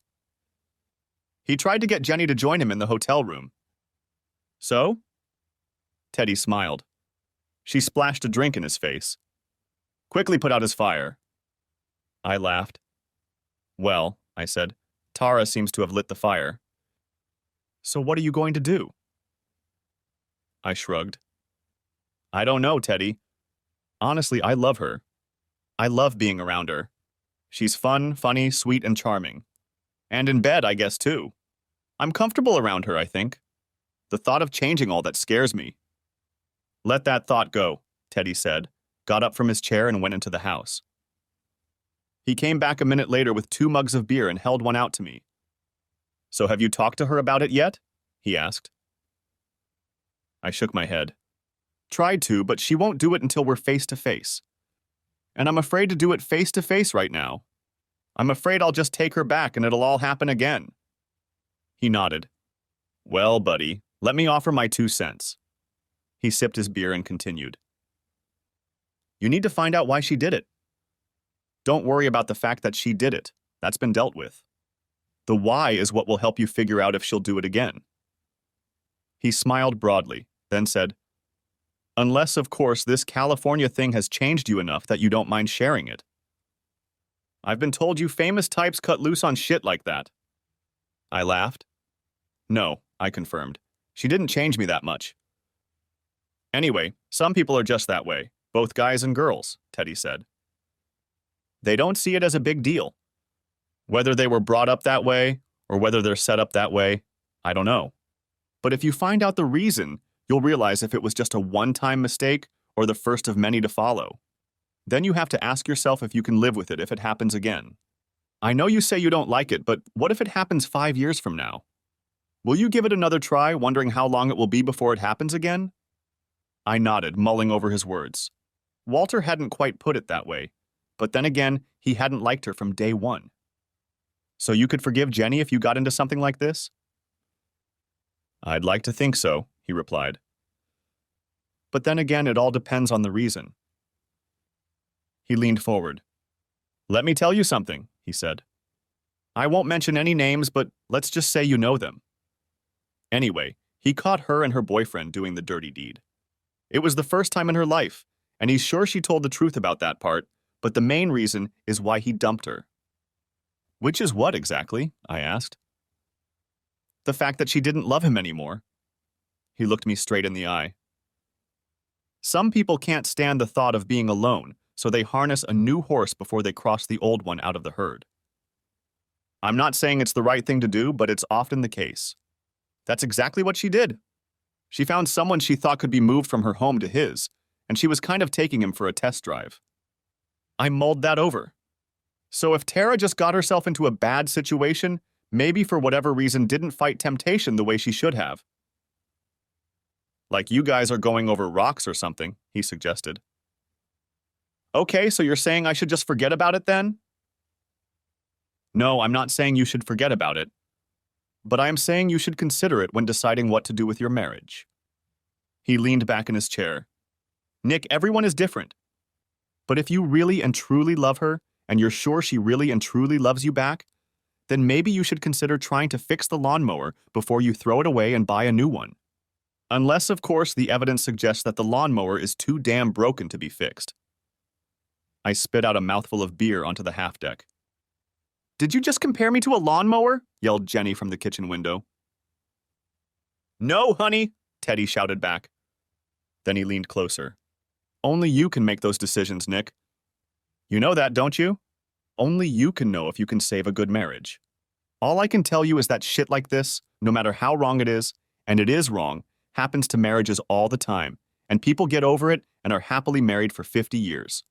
He tried to get Jenny to join him in the hotel room. So? Teddy smiled. She splashed a drink in his face. Quickly put out his fire. I laughed. Well, I said, Tara seems to have lit the fire. So what are you going to do? I shrugged. I don't know, Teddy. Honestly, I love her. I love being around her. She's fun, funny, sweet, and charming. And in bed, I guess, too. I'm comfortable around her, I think. The thought of changing all that scares me. Let that thought go, Teddy said, got up from his chair and went into the house. He came back a minute later with 2 mugs of beer and held one out to me. So have you talked to her about it yet? He asked. I shook my head. Tried to, but she won't do it until we're face to face. And I'm afraid to do it face to face right now. I'm afraid I'll just take her back and it'll all happen again. He nodded. Well, buddy, let me offer my 2 cents. He sipped his beer and continued. You need to find out why she did it. Don't worry about the fact that she did it. That's been dealt with. The why is what will help you figure out if she'll do it again. He smiled broadly, then said, Unless, of course, this California thing has changed you enough that you don't mind sharing it. I've been told you famous types cut loose on shit like that. I laughed. No, I confirmed. She didn't change me that much. Anyway, some people are just that way, both guys and girls, Teddy said. They don't see it as a big deal. Whether they were brought up that way, or whether they're set up that way, I don't know. But if you find out the reason, you'll realize if it was just a one-time mistake or the first of many to follow. Then you have to ask yourself if you can live with it if it happens again. I know you say you don't like it, but what if it happens 5 years from now? Will you give it another try, wondering how long it will be before it happens again? I nodded, mulling over his words. Walter hadn't quite put it that way, but then again, he hadn't liked her from day one. So you could forgive Jenny if you got into something like this? I'd like to think so, he replied. But then again, it all depends on the reason. He leaned forward. Let me tell you something, he said. I won't mention any names, but let's just say you know them. Anyway, he caught her and her boyfriend doing the dirty deed. It was the first time in her life, and he's sure she told the truth about that part, but the main reason is why he dumped her. Which is what exactly? I asked. The fact that she didn't love him anymore. He looked me straight in the eye. Some people can't stand the thought of being alone, so they harness a new horse before they cross the old one out of the herd. I'm not saying it's the right thing to do, but it's often the case. That's exactly what she did. She found someone she thought could be moved from her home to his, and she was kind of taking him for a test drive. I mulled that over. So if Tara just got herself into a bad situation, maybe for whatever reason didn't fight temptation the way she should have. Like you guys are going over rocks or something, he suggested. Okay, so you're saying I should just forget about it then? No, I'm not saying you should forget about it. But I am saying you should consider it when deciding what to do with your marriage. He leaned back in his chair. Nick, everyone is different. But if you really and truly love her, and you're sure she really and truly loves you back, then maybe you should consider trying to fix the lawnmower before you throw it away and buy a new one. Unless, of course, the evidence suggests that the lawnmower is too damn broken to be fixed. I spit out a mouthful of beer onto the half-deck. Did you just compare me to a lawnmower? Yelled Jenny from the kitchen window. No, honey, Teddy shouted back. Then he leaned closer. Only you can make those decisions, Nick. You know that, don't you? Only you can know if you can save a good marriage. All I can tell you is that shit like this, no matter how wrong it is, and it is wrong, happens to marriages all the time, and people get over it and are happily married for 50 years.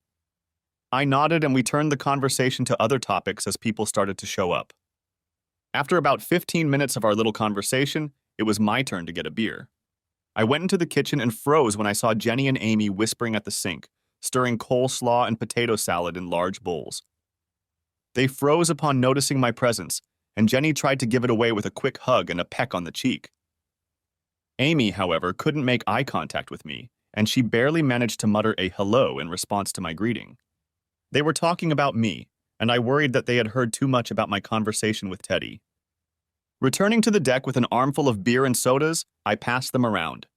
I nodded and we turned the conversation to other topics as people started to show up. After about 15 minutes of our little conversation, it was my turn to get a beer. I went into the kitchen and froze when I saw Jenny and Amy whispering at the sink, stirring coleslaw and potato salad in large bowls. They froze upon noticing my presence, and Jenny tried to give it away with a quick hug and a peck on the cheek. Amy, however, couldn't make eye contact with me, and she barely managed to mutter a hello in response to my greeting. They were talking about me, and I worried that they had heard too much about my conversation with Teddy. Returning to the deck with an armful of beer and sodas, I passed them around.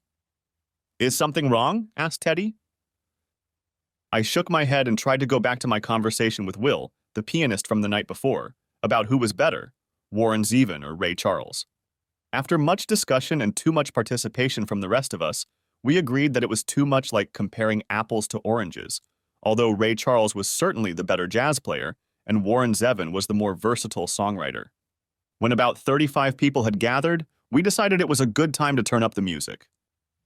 Is something wrong? Asked Teddy. I shook my head and tried to go back to my conversation with Will, the pianist from the night before, about who was better, Warren Zevon or Ray Charles. After much discussion and too much participation from the rest of us, we agreed that it was too much like comparing apples to oranges, although Ray Charles was certainly the better jazz player and Warren Zevon was the more versatile songwriter. When about 35 people had gathered, we decided it was a good time to turn up the music.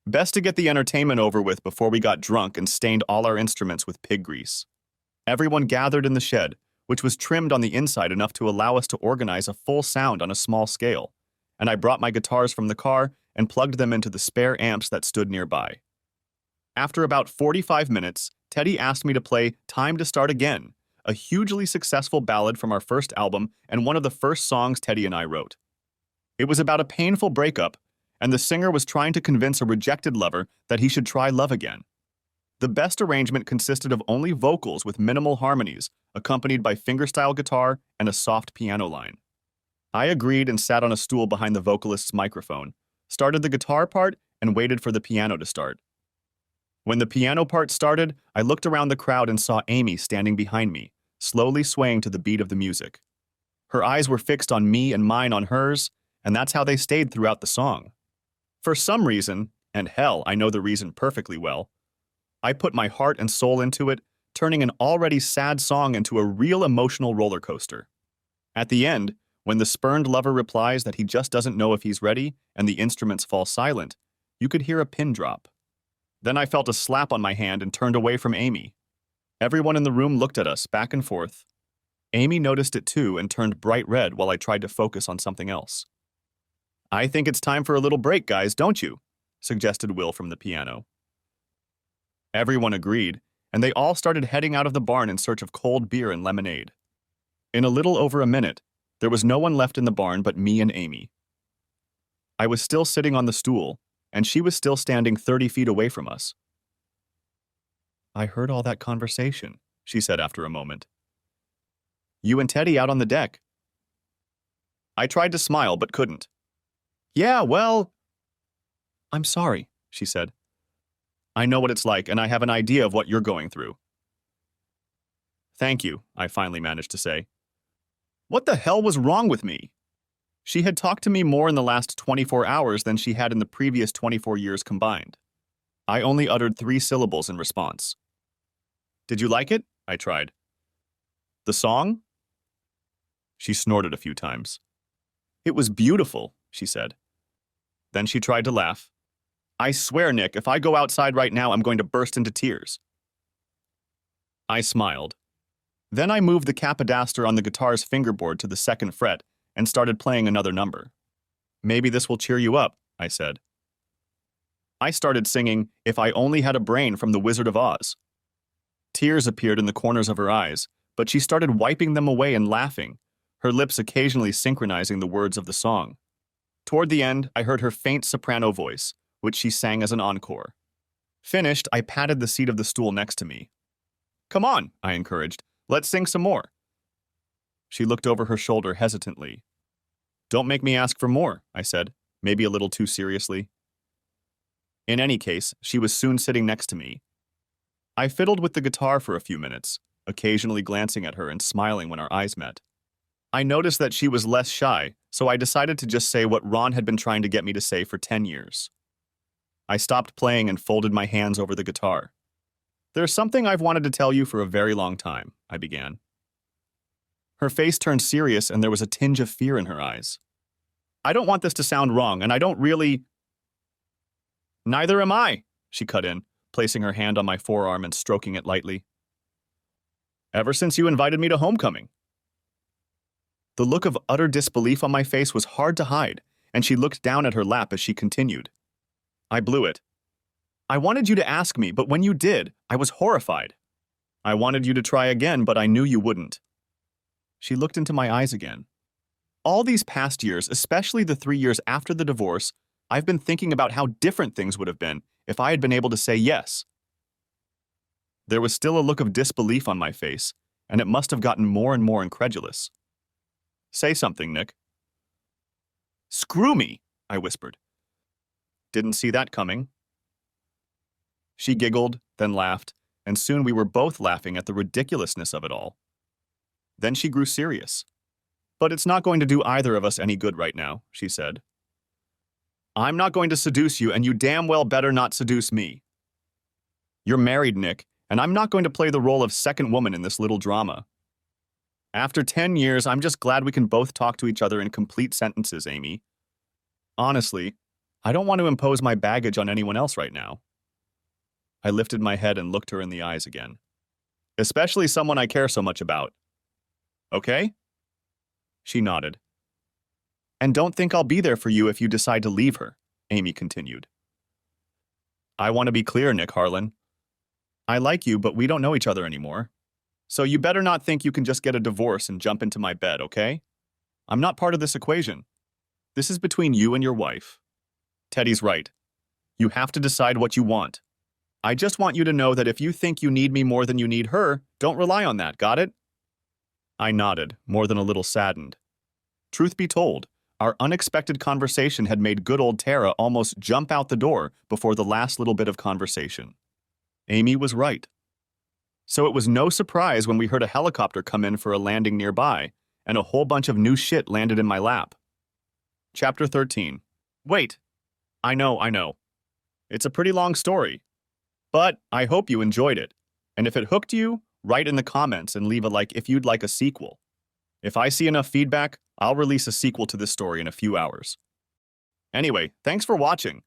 Best to get the entertainment over with before we got drunk and stained all our instruments with pig grease. Everyone gathered in the shed, which was trimmed on the inside enough to allow us to organize a full sound on a small scale, and I brought my guitars from the car and plugged them into the spare amps that stood nearby. After about 45 minutes, Teddy asked me to play Time to Start Again, a hugely successful ballad from our first album and one of the first songs Teddy and I wrote. It was about a painful breakup, and the singer was trying to convince a rejected lover that he should try love again. The best arrangement consisted of only vocals with minimal harmonies, accompanied by fingerstyle guitar and a soft piano line. I agreed and sat on a stool behind the vocalist's microphone, started the guitar part, and waited for the piano to start. When the piano part started, I looked around the crowd and saw Amy standing behind me, slowly swaying to the beat of the music. Her eyes were fixed on me and mine on hers, and that's how they stayed throughout the song. For some reason, and hell, I know the reason perfectly well, I put my heart and soul into it, turning an already sad song into a real emotional roller coaster. At the end, when the spurned lover replies that he just doesn't know if he's ready and the instruments fall silent, you could hear a pin drop. Then I felt a slap on my hand and turned away from Amy. Everyone in the room looked at us, back and forth. Amy noticed it too and turned bright red while I tried to focus on something else. I think it's time for a little break, guys, don't you? Suggested Will from the piano. Everyone agreed, and they all started heading out of the barn in search of cold beer and lemonade. In a little over a minute, there was no one left in the barn but me and Amy. I was still sitting on the stool, and she was still standing 30 feet away from us. I heard all that conversation, she said after a moment. You and Teddy out on the deck. I tried to smile but couldn't. Yeah, well, I'm sorry, she said. I know what it's like, and I have an idea of what you're going through. Thank you, I finally managed to say. What the hell was wrong with me? She had talked to me more in the last 24 hours than she had in the previous 24 years combined. I only uttered 3 syllables in response. Did you like it? I tried. The song? She snorted a few times. It was beautiful, she said. Then she tried to laugh. I swear, Nick, if I go outside right now, I'm going to burst into tears. I smiled. Then I moved the capadaster on the guitar's fingerboard to the 2nd fret and started playing another number. Maybe this will cheer you up, I said. I started singing If I Only Had a Brain from The Wizard of Oz. Tears appeared in the corners of her eyes, but she started wiping them away and laughing, her lips occasionally synchronizing the words of the song. Toward the end, I heard her faint soprano voice, which she sang as an encore. Finished, I patted the seat of the stool next to me. Come on, I encouraged. Let's sing some more. She looked over her shoulder hesitantly. Don't make me ask for more, I said, maybe a little too seriously. In any case, she was soon sitting next to me. I fiddled with the guitar for a few minutes, occasionally glancing at her and smiling when our eyes met. I noticed that she was less shy, so I decided to just say what Ron had been trying to get me to say for 10 years. I stopped playing and folded my hands over the guitar. There's something I've wanted to tell you for a very long time, I began. Her face turned serious and there was a tinge of fear in her eyes. I don't want this to sound wrong, and I don't really... Neither am I, she cut in, placing her hand on my forearm and stroking it lightly. Ever since you invited me to homecoming. The look of utter disbelief on my face was hard to hide, and she looked down at her lap as she continued. I blew it. I wanted you to ask me, but when you did, I was horrified. I wanted you to try again, but I knew you wouldn't. She looked into my eyes again. All these past years, especially the 3 years after the divorce, I've been thinking about how different things would have been if I had been able to say yes. There was still a look of disbelief on my face, and it must have gotten more and more incredulous. Say something, Nick. Screw me, I whispered. Didn't see that coming. She giggled, then laughed, and soon we were both laughing at the ridiculousness of it all. Then she grew serious. But it's not going to do either of us any good right now, she said. I'm not going to seduce you, and you damn well better not seduce me. You're married, Nick, and I'm not going to play the role of second woman in this little drama. After 10 years, I'm just glad we can both talk to each other in complete sentences, Amy. Honestly, I don't want to impose my baggage on anyone else right now. I lifted my head and looked her in the eyes again. Especially someone I care so much about. Okay? She nodded. And don't think I'll be there for you if you decide to leave her, Amy continued. I want to be clear, Nick Harlan. I like you, but we don't know each other anymore. So you better not think you can just get a divorce and jump into my bed, okay? I'm not part of this equation. This is between you and your wife. Teddy's right. You have to decide what you want. I just want you to know that if you think you need me more than you need her, don't rely on that, got it? I nodded, more than a little saddened. Truth be told, our unexpected conversation had made good old Tara almost jump out the door before the last little bit of conversation. Amy was right. So it was no surprise when we heard a helicopter come in for a landing nearby, and a whole bunch of new shit landed in my lap. Chapter 13. Wait. I know. It's a pretty long story. But I hope you enjoyed it. And if it hooked you, write in the comments and leave a like if you'd like a sequel. If I see enough feedback, I'll release a sequel to this story in a few hours. Anyway, thanks for watching.